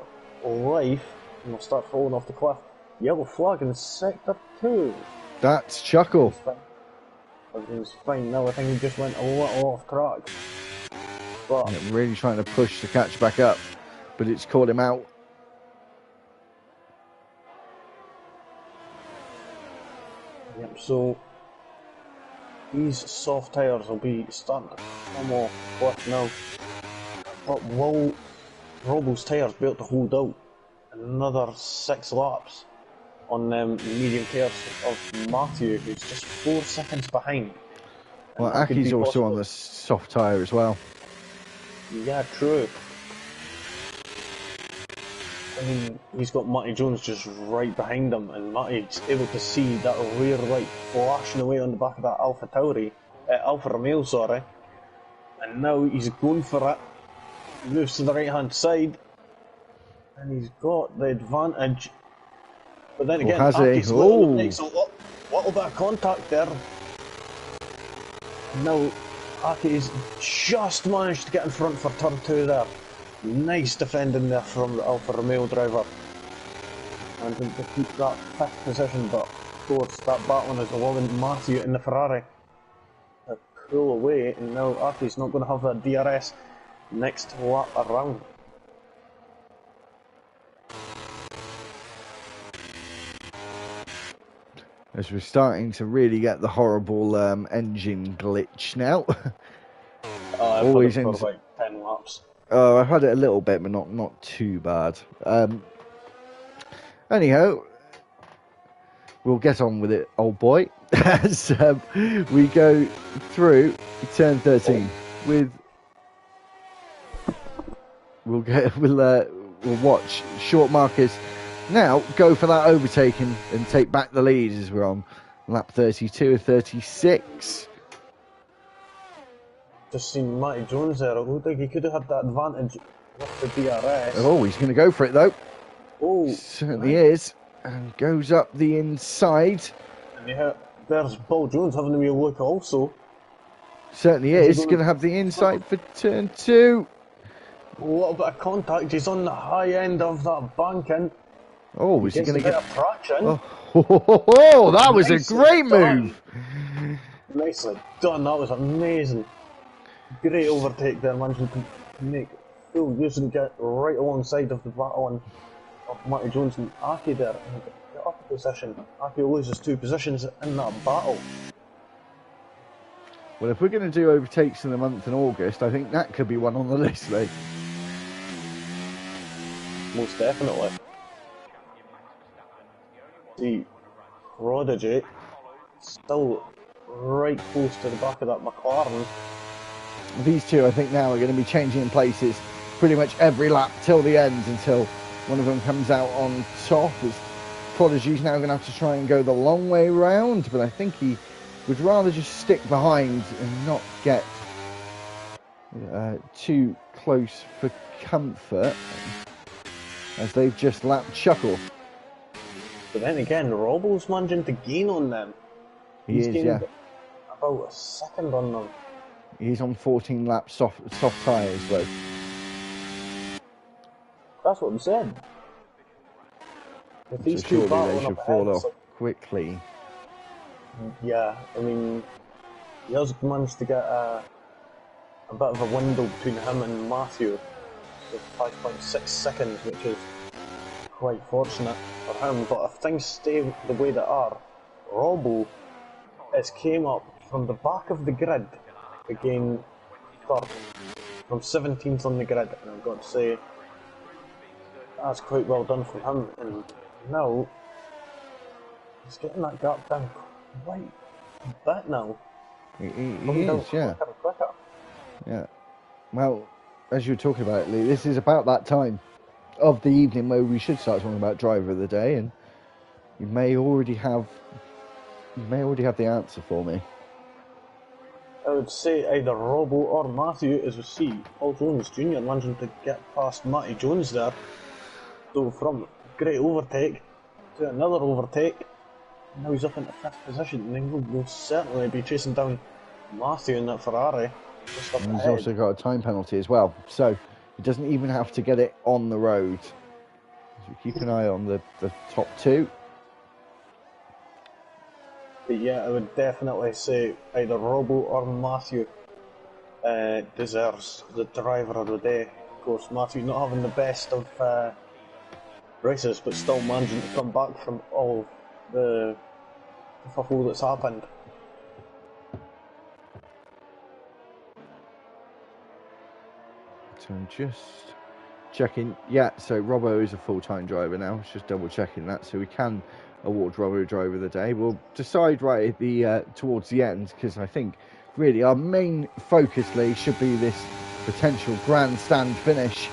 life. And they'll start falling off the cliff. Yellow flag in sector 2. That's Chuckle. Everything's fine now. I think he just went a little off track. But yeah, really trying to push to catch back up. But it's caught him out. Yep, so these soft tyres will be starting to come off cliff now. But will Robo's tyres be able to hold out another 6 laps on medium tyres of Matthew, who's just 4 seconds behind? Well, Aki's also on the soft tyre as well. Yeah, true. I mean, he's got Matty Jones just right behind him, and Matty's able to see that rear light flashing away on the back of that Alfa Romeo, sorry. And now he's going for it. He moves to the right-hand side, and he's got the advantage. But then again, Aki's makes a little bit of contact there. Now, Aki's just managed to get in front for turn 2 there. Nice defending there from the Alfa Romeo driver. And to keep that 5th position, but of course that battling is allowing Matthew in the Ferrari to pull away, and now Aki's not going to have that DRS next lap around. As we're starting to really get the horrible engine glitch now. I've always had it for about 10 laps. Oh, I've had it a little bit, but not too bad. Anyhow, we'll get on with it, old boy. As we go through turn 13 with. We'll watch Short Marcus now go for that overtaking and take back the lead as we're on lap 32 or 36. Just seen Matty Jones there. It looked like he could have had that advantage with the DRS. Oh, he's going to go for it though. Oh, certainly is, and goes up the inside. And yeah, there's Paul Jones having a wee look also. Certainly is going to have the inside for turn 2. A little bit of contact. He's on the high end of that banking. Oh, is he going to get traction? Oh, that was a great move. Nicely done. That was amazing. Great overtake there, managing to make full use and get right alongside of the battle of Matty Jones and Aki there. And get up a position. Aki loses 2 positions in that battle. Well, if we're going to do overtakes in the month in August, I think that could be one on the list, mate. Most definitely. See, Prodigy still right close to the back of that McLaren. These two, I think, now are going to be changing places pretty much every lap till the end, until one of them comes out on top. As Prodigy's now going to have to try and go the long way round, but I think he would rather just stick behind and not get too close for comfort, as they've just lapped Chuckle. But then again, Robbo's managing to gain on them. He's yeah. About a second on them. He's on 14 laps soft tyres, though. That's what I'm saying. If these so two surely they should fall off quickly. Yeah, I mean, he has managed to get a bit of a window between him and Matthew. So 5.6 seconds, which is quite fortunate for him. But if things stay the way they are, Robbo has came up from the back of the grid again, third, from 17th on the grid, and I've got to say that's quite well done from him. And now he's getting that gap down quite a bit now. He is, yeah. Quicker. Yeah. Well, as you were talking about, Lee, this is about that time of the evening where we should start talking about driver of the day, and you may already have the answer for me. I would say either Robbo or Matthew, as we see Paul Jones Jr. managing to get past Matty Jones there. So from great overtake to another overtake, now he's up into 5th position, and he will certainly be chasing down Matthew in that Ferrari. Just up And he's ahead. also got a time penalty as well, so he doesn't even have to get it on the road. So keep an eye on the top two. But yeah, I would definitely say either Robbo or Matthew deserves the driver of the day. Of course, Matthew not having the best of races, but still managing to come back from all the fuffle that's happened. So I'm just checking. Yeah, so Robbo is a full-time driver now. Just double checking that, so we can award Robbo driver of the day. We'll decide right at the towards the end, because I think really our main focus, Lee, should be this potential grandstand finish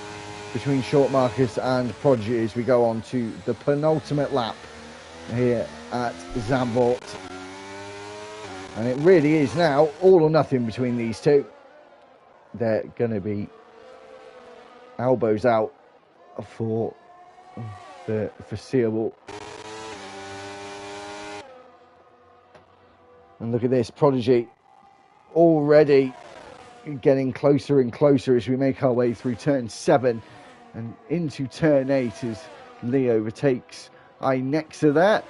between Short Marcus and Prodigy as we go on to the penultimate lap here at Zandvoort. And it really is now all or nothing between these two. They're going to be elbows out for the foreseeable. And look at this, Prodigy already getting closer and closer as we make our way through turn 7 and into turn 8 as Lee overtakes Inexa there.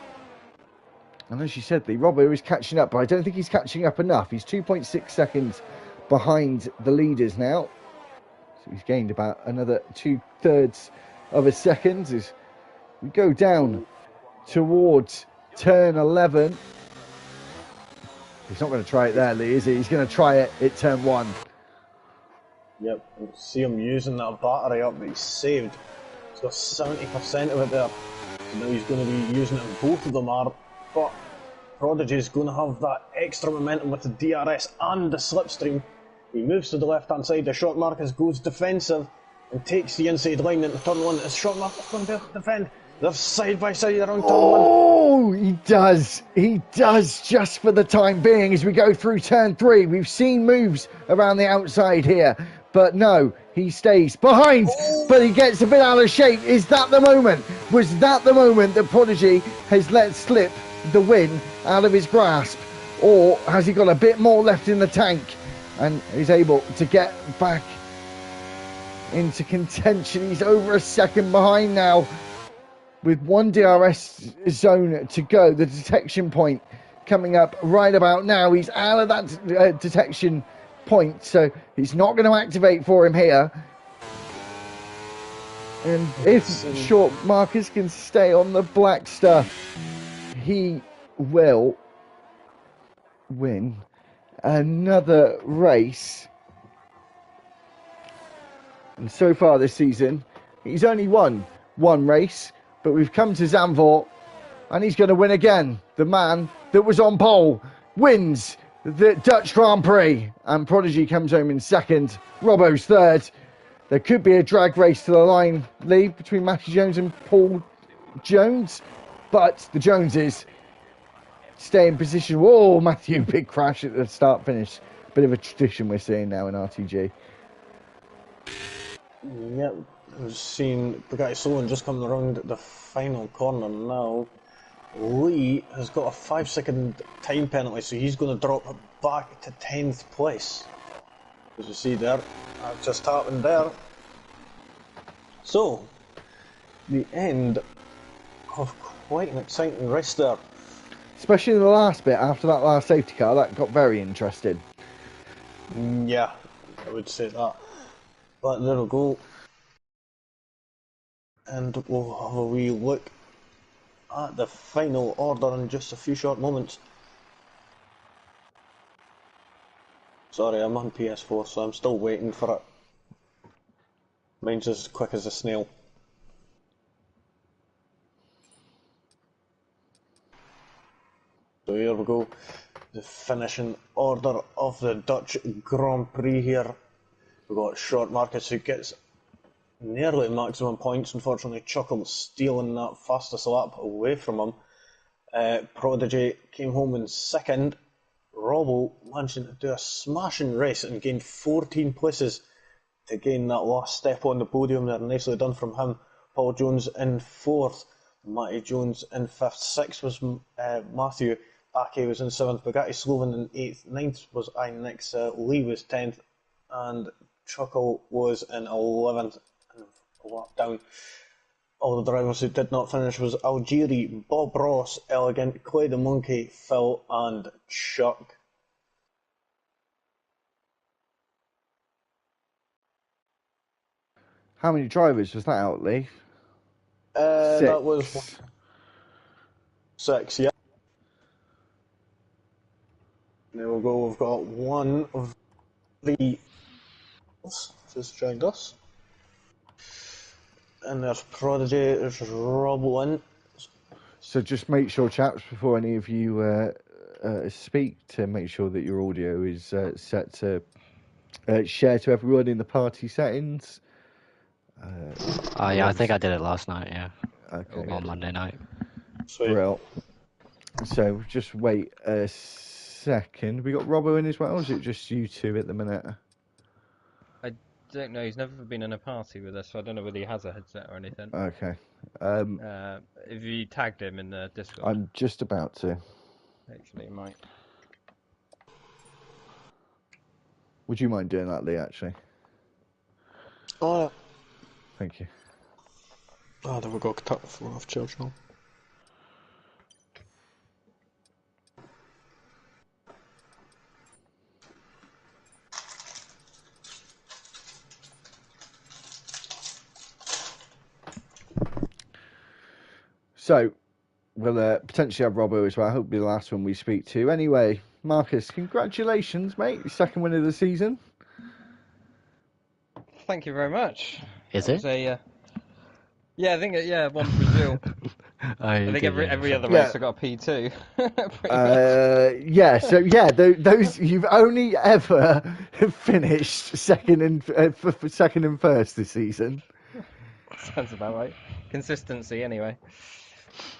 And as you said, Lee, Robbo is catching up, but I don't think he's catching up enough. He's 2.6 seconds behind the leaders now. So he's gained about another 2/3 of a second as we go down towards turn 11. He's not going to try it there, Lee, is he? He's going to try it at turn 1. Yep, you can see him using that battery up that he's saved. He's got 70% of it there. So now he's going to be using it, and both of them are. But Prodigy's going to have that extra momentum with the DRS and the slipstream. He moves to the left-hand side. The Short Marcus goes defensive and takes the inside line into turn 1. Is Short Marcus going to defend? They're side by side around turn 1. Oh, he does. He does, just for the time being as we go through turn 3. We've seen moves around the outside here, but no, he stays behind, but he gets a bit out of shape. Is that the moment? Was that the moment that Prodigy has let slip the win out of his grasp? Or has he got a bit more left in the tank and is able to get back into contention? He's over a second behind now with one DRS zone to go. The detection point coming up right about now. He's out of that detection point, so he's not going to activate for him here. And if Short Marcus can stay on the black stuff, he will win another race. And so far this season, he's only won one race, but we've come to Zandvoort and he's going to win again. The man that was on pole wins the Dutch Grand Prix, and Prodigy comes home in second. Robbo's third. There could be a drag race to the line, Lee, between Matthew Jones and Paul Jones, but the Joneses stay in position. Whoa, Matthew, big crash at the start finish. Bit of a tradition we're seeing now in RTG. Yep, we've seen the guy Solon just coming around the final corner now. Lee has got a 5-second time penalty, so he's going to drop back to 10th place. As you see there, that just happened there. So, the end of quite an exciting race there. Especially in the last bit, after that last safety car, that got very interesting. Yeah, I would say that. But there we go. And we'll have a wee look at the final order in just a few short moments. Sorry, I'm on PS4, so I'm still waiting for it. Mine's as quick as a snail. So here we go, the finishing order of the Dutch Grand Prix here. We've got Short Marcus, who gets nearly maximum points. Unfortunately, Chuckle stealing that fastest lap away from him. Prodigy came home in second. Robbo managing to do a smashing race and gain 14 places to gain that last step on the podium there. Nicely done from him. Paul Jones in fourth. Matty Jones in fifth. Sixth was Matthew. Ake was in seventh. Bugatti Sloven in eighth. Ninth was Inix. Lee was 10th. And Chuckle was in 11th. And a lap down. All the drivers who did not finish was Algieri, Bob Ross, Elegant, Clay the Monkey, Phil and Chuck. How many drivers was that out, Lee? That was 6, yeah. There we go, we've got one of the just joined us. And there's Prodigy, there's Roblin. So just make sure, chaps, before any of you speak, to make sure that your audio is set to share to everyone in the party settings. Yeah, I think I did it last night, yeah. Okay. On Monday night. Brill. So just wait a second. We got Robbo in as well, or is it just you two at the minute? I don't know, he's never been in a party with us, so I don't know whether he has a headset or anything. Okay. If you tagged him in the Discord. I'm just about to. Actually, he might. Would you mind doing that, Lee, actually? Oh, yeah. Thank you. Oh, there we go, cut the phone off charge now. So, we'll potentially have Robbo as well. I hope it'll be the last one we speak to. Anyway, Marcus, congratulations, mate. Your second win of the season. Thank you very much. Is it? Yeah, I think one Brazil. I think every other race I got a P2. Those you've only ever finished second and first this season. Sounds about right. Consistency, anyway.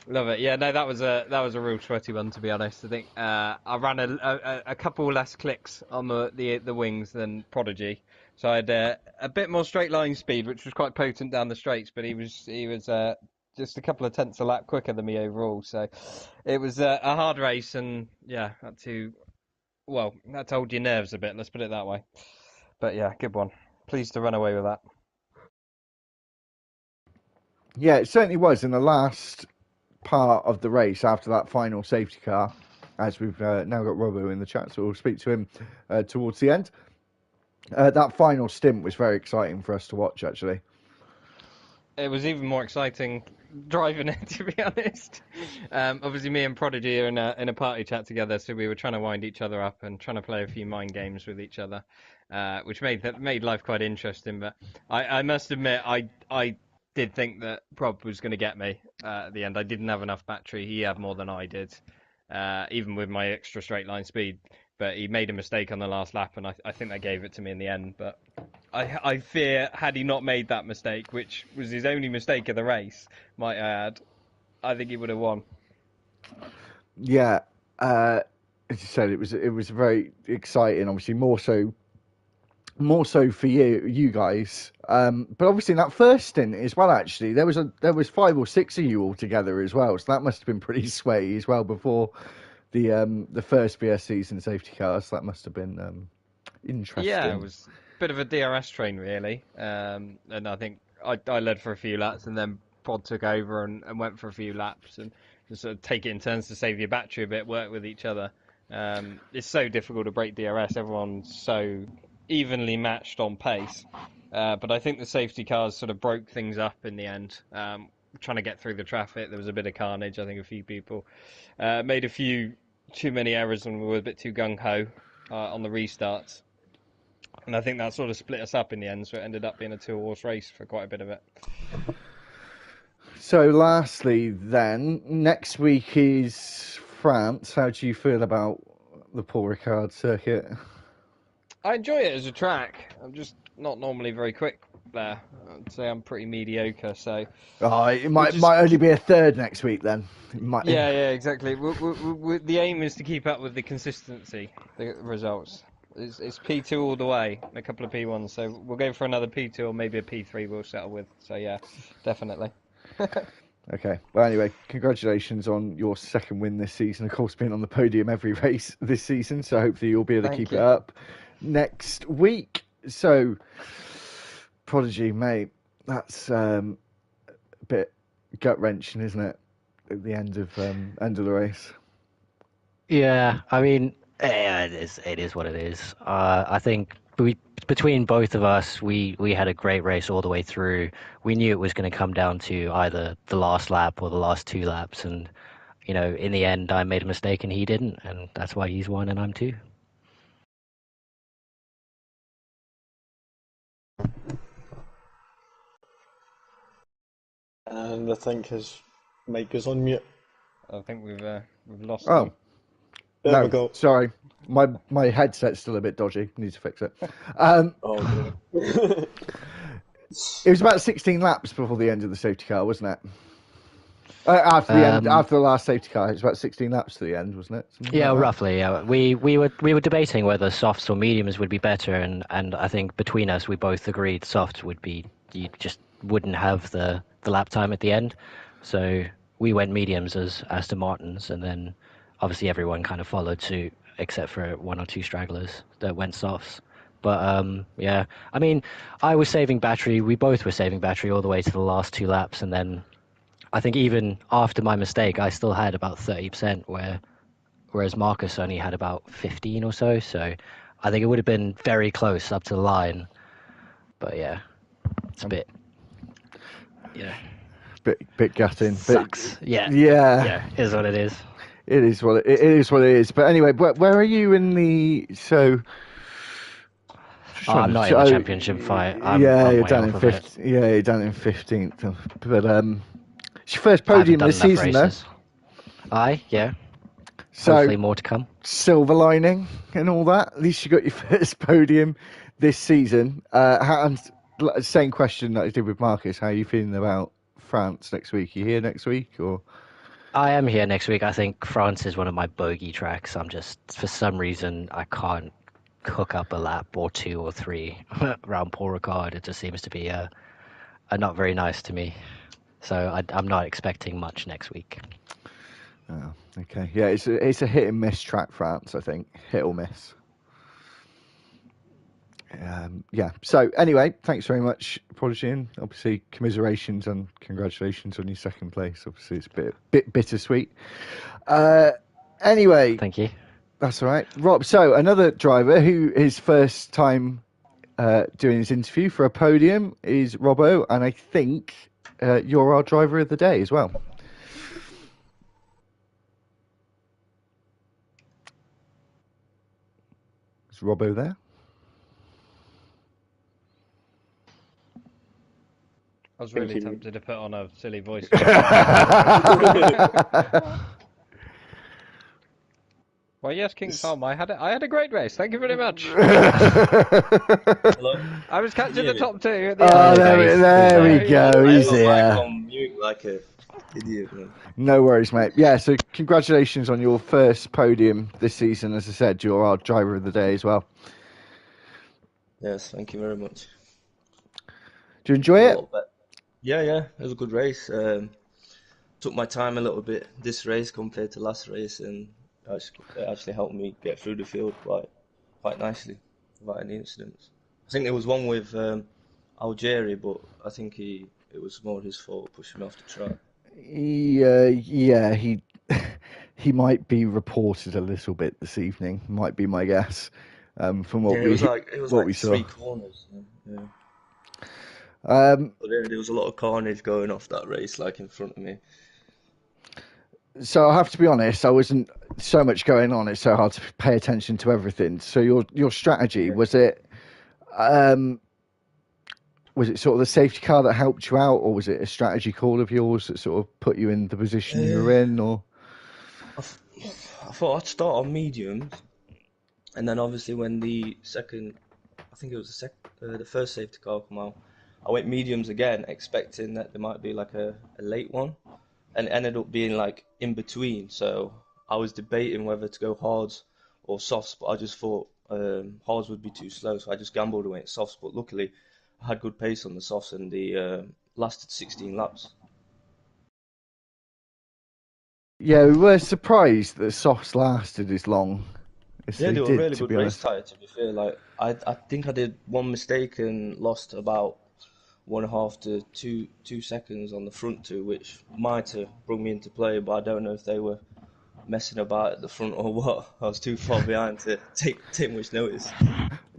Love it. Yeah, no, that was a real sweaty one, to be honest. I think I ran a couple less clicks on the wings than Prodigy, so I had a bit more straight line speed, which was quite potent down the straights. But he was just a couple of tenths a lap quicker than me overall. So it was a hard race, and yeah, had to hold your nerves a bit. Let's put it that way. But yeah, good one. Pleased to run away with that. Yeah, it certainly was in the last part of the race after that final safety car, as we've now got Robbo in the chat, so we'll speak to him towards the end. That final stint was very exciting for us to watch, actually. It was even more exciting driving it, to be honest. Obviously, me and Prodigy are in a party chat together, so we were trying to wind each other up and trying to play a few mind games with each other, which made life quite interesting. But I must admit, I did think that Prob was going to get me at the end. I didn't have enough battery. He had more than I did, even with my extra straight line speed. But he made a mistake on the last lap, and I think that gave it to me in the end. But I fear, had he not made that mistake, which was his only mistake of the race, might I add, I think he would have won. Yeah, as you said, it was very exciting. Obviously, more so for you guys. But obviously in that first stint as well, actually, there was 5 or 6 of you all together as well. So that must have been pretty sweaty as well before the first BS season safety cars. So that must have been interesting. Yeah, it was a bit of a DRS train, really. And I think I led for a few laps, and then Pod took over and went for a few laps, and just sort of take it in turns to save your battery a bit, work with each other. It's so difficult to break DRS. Everyone's so evenly matched on pace, but I think the safety cars sort of broke things up in the end, trying to get through the traffic. There was a bit of carnage. I think a few people made a few too many errors and were a bit too gung-ho on the restarts, and I think that sort of split us up in the end, so it ended up being a 2-horse race for quite a bit of it. So lastly then, next week is France. How do you feel about the Paul Ricard circuit? I enjoy it as a track. I'm just not normally very quick there. I'd say I'm pretty mediocre. So Oh, it we'll might just only be a third next week then. It might. yeah, exactly. The aim is to keep up with the consistency, the results. It's P2 all the way, a couple of P1s. So we'll go for another P2 or maybe a P3 we'll settle with. So yeah, definitely. Okay. Well, anyway, congratulations on your second win this season. Of course, being on the podium every race this season. So hopefully you'll be able to Thank keep you. it up next week. So, Prodigy, mate, that's a bit gut wrenching, isn't it? At the end of the race. Yeah, I mean, yeah, it is what it is. I think between both of us, we had a great race all the way through. We knew it was going to come down to either the last lap or the last two laps, and in the end, I made a mistake and he didn't, and that's why he's one and I'm two. And I think his mic is on mute. I think we've lost Oh. him. There No, we go. sorry. My headset's still a bit dodgy. Need to fix it. Oh, It was about 16 laps before the end of the safety car, wasn't it? After the last safety car, it was about 16 laps to the end, wasn't it? Something Yeah, like that. roughly. Yeah, we were debating whether softs or mediums would be better, and I think between us we both agreed softs would be. You just wouldn't have the lap time at the end, so we went mediums as Aston Martins, and then obviously everyone kind of followed suit except for one or two stragglers that went softs. But yeah, I mean, I was saving battery. We both were saving battery all the way to the last two laps, and then I think even after my mistake, I still had about 30%, whereas Marcus only had about 15 or so. So I think it would have been very close up to the line. But yeah, it's a bit, Bit gutting. sucks. But, Yeah, yeah, is what it is. it is what it is. What it is. But anyway, where are you in the so? I'm not in the championship fight. I'm you're way down off in of it. Yeah, you're down in 15th. But it's your first I haven't podium done this enough season, races. Yeah. though. Hopefully So more to come. silver lining and all that. At least you got your first podium this season. And same question that I did with Marcus. How are you feeling about France next week? You here next week or? I am here next week. I think France is one of my bogey tracks. I'm just, for some reason, I can't hook up a lap or two or three around Paul Ricard. It just seems to be not very nice to me. So I'm not expecting much next week. Oh, okay. Yeah, it's a hit and miss track, France. I think hit or miss. Yeah. So anyway, thanks very much, Prodigy, and obviously commiserations and congratulations on your second place. Obviously, it's a bit bittersweet. Anyway, Thank you. that's all right, Rob. So another driver who his first time doing his interview for a podium is Robbo, and I think you're our driver of the day as well. Is Robbo there? I was really tempted to put on a silly voice. Well, yes, King Tom, I had a great race. Thank you very much. Hello? I was catching the top two at the Oh, end. there we go. I He's have a mic here. on mute like a idiot, man. No worries, mate. Yeah, so congratulations on your first podium this season. As I said, you're our driver of the day as well. Yes, thank you very much. Do you enjoy it? Yeah, it was a good race. Took my time a little bit this race compared to last race, and it actually helped me get through the field quite nicely without any incidents. I think there was one with Algeria, but I think it was more his fault pushing me off the track. Yeah, he might be reported a little bit this evening. Might be my guess. From what it was like we saw. 3 corners. Yeah. But there was a lot of carnage going off that race, like in front of me. So I have to be honest, I wasn't so much going on. It's so hard to pay attention to everything. So your strategy was it sort of the safety car that helped you out, or was it a strategy call of yours that sort of put you in the position you were in? Or I thought I'd start on mediums, and then obviously when the second I think it was the first safety car come out. I went mediums again, expecting that there might be like a late one, and it ended up being like in between. So I was debating whether to go hards or softs, but I just thought hards would be too slow, so I just gambled and went softs. But luckily, I had good pace on the softs, and the lasted 16 laps. Yeah, we were surprised that softs lasted as long as Yeah, they they were a did, really to good be race honest. tire, to be fair. Like I think I did one mistake and lost about 1.5 to 2 seconds on the front two, which might have brought me into play, but I don't know if they were messing about at the front or what. I was too far behind to take much notice.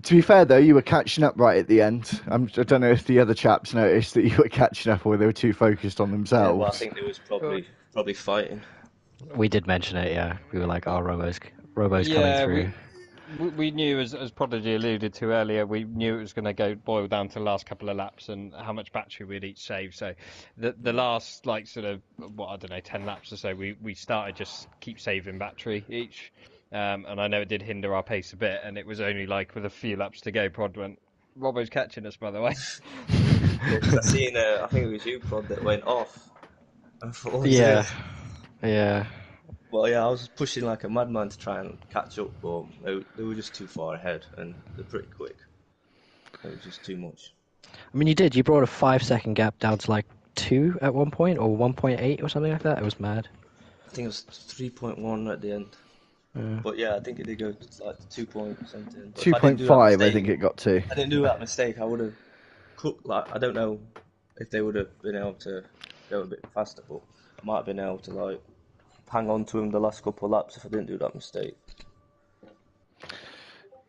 To be fair, though, you were catching up right at the end. I don't know if the other chaps noticed that you were catching up or they were too focused on Yeah, well, I themselves. think they was probably fighting. We did mention it, yeah. We were like, oh, Robo's coming Yeah, through. we knew, as Prodigy alluded to earlier, we knew it was going to boil down to the last couple of laps and how much battery we'd each save. So the last, like, sort of, what, I don't know, 10 laps or so, we started just keep saving battery each. And I know it did hinder our pace a bit, and it was only like with a few laps to go, Prod went, Robbo's catching us, by the way. Yeah, because I seen, I think it was you, Prod, that went off. I thought, what was Yeah, this? yeah. Well, yeah, I was pushing like a madman to try and catch up, but they were just too far ahead, and they're pretty quick. It was just too much. I mean, you did. You brought a 5 second gap down to like 2 at one point, or 1.8 or something like that. It was mad. I think it was 3.1 at the end. Yeah. But yeah, I think it did go to like 2 point something. But if I didn't do that 2.5, I mistake, think it got to. I didn't do that mistake, I would have cooked. Like, I don't know if they would have been able to go a bit faster, but I might have been able to like hang on to him the last couple of laps if I didn't do that mistake.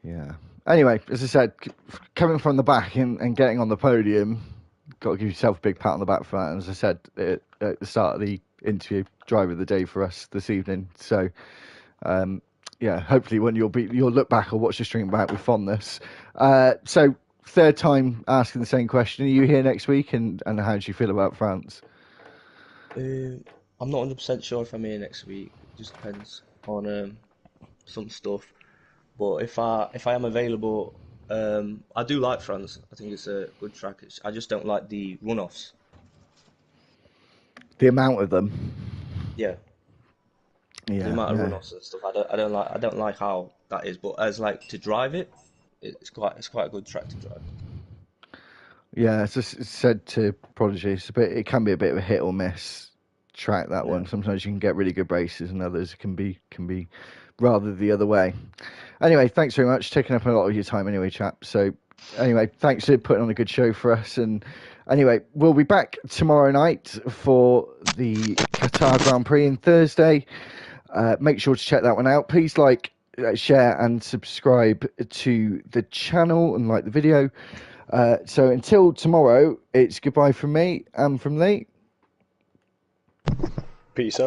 Yeah. Anyway, as I said, coming from the back and getting on the podium, got to give yourself a big pat on the back for that. And as I said at the start of the interview, driver of the day for us this evening. So, yeah, hopefully when you'll look back or watch the stream back with fondness. So, third time asking the same question. Are you here next week? And how do you feel about France? I'm not 100% sure if I'm here next week. It just depends on some stuff. But if I am available, I do like France. I think it's a good track. I just don't like the runoffs. The amount of them. Yeah, the Yeah. amount of Yeah. runoffs and stuff. I don't like how that is. But as like to drive it, it's quite a good track to drive. Yeah, as I said to Prodigy, it can be a bit of a hit or miss track, that one. Yeah. Sometimes you can get really good races, and others can be rather the other way. Anyway, thanks very much, taking up a lot of your time anyway, chap. So anyway, thanks for putting on a good show for us. And anyway, we'll be back tomorrow night for the Qatar Grand Prix on Thursday. Make sure to check that one out. Please like, share, and subscribe to the channel and like the video. So until tomorrow, it's goodbye from me and from Lee. Peace out.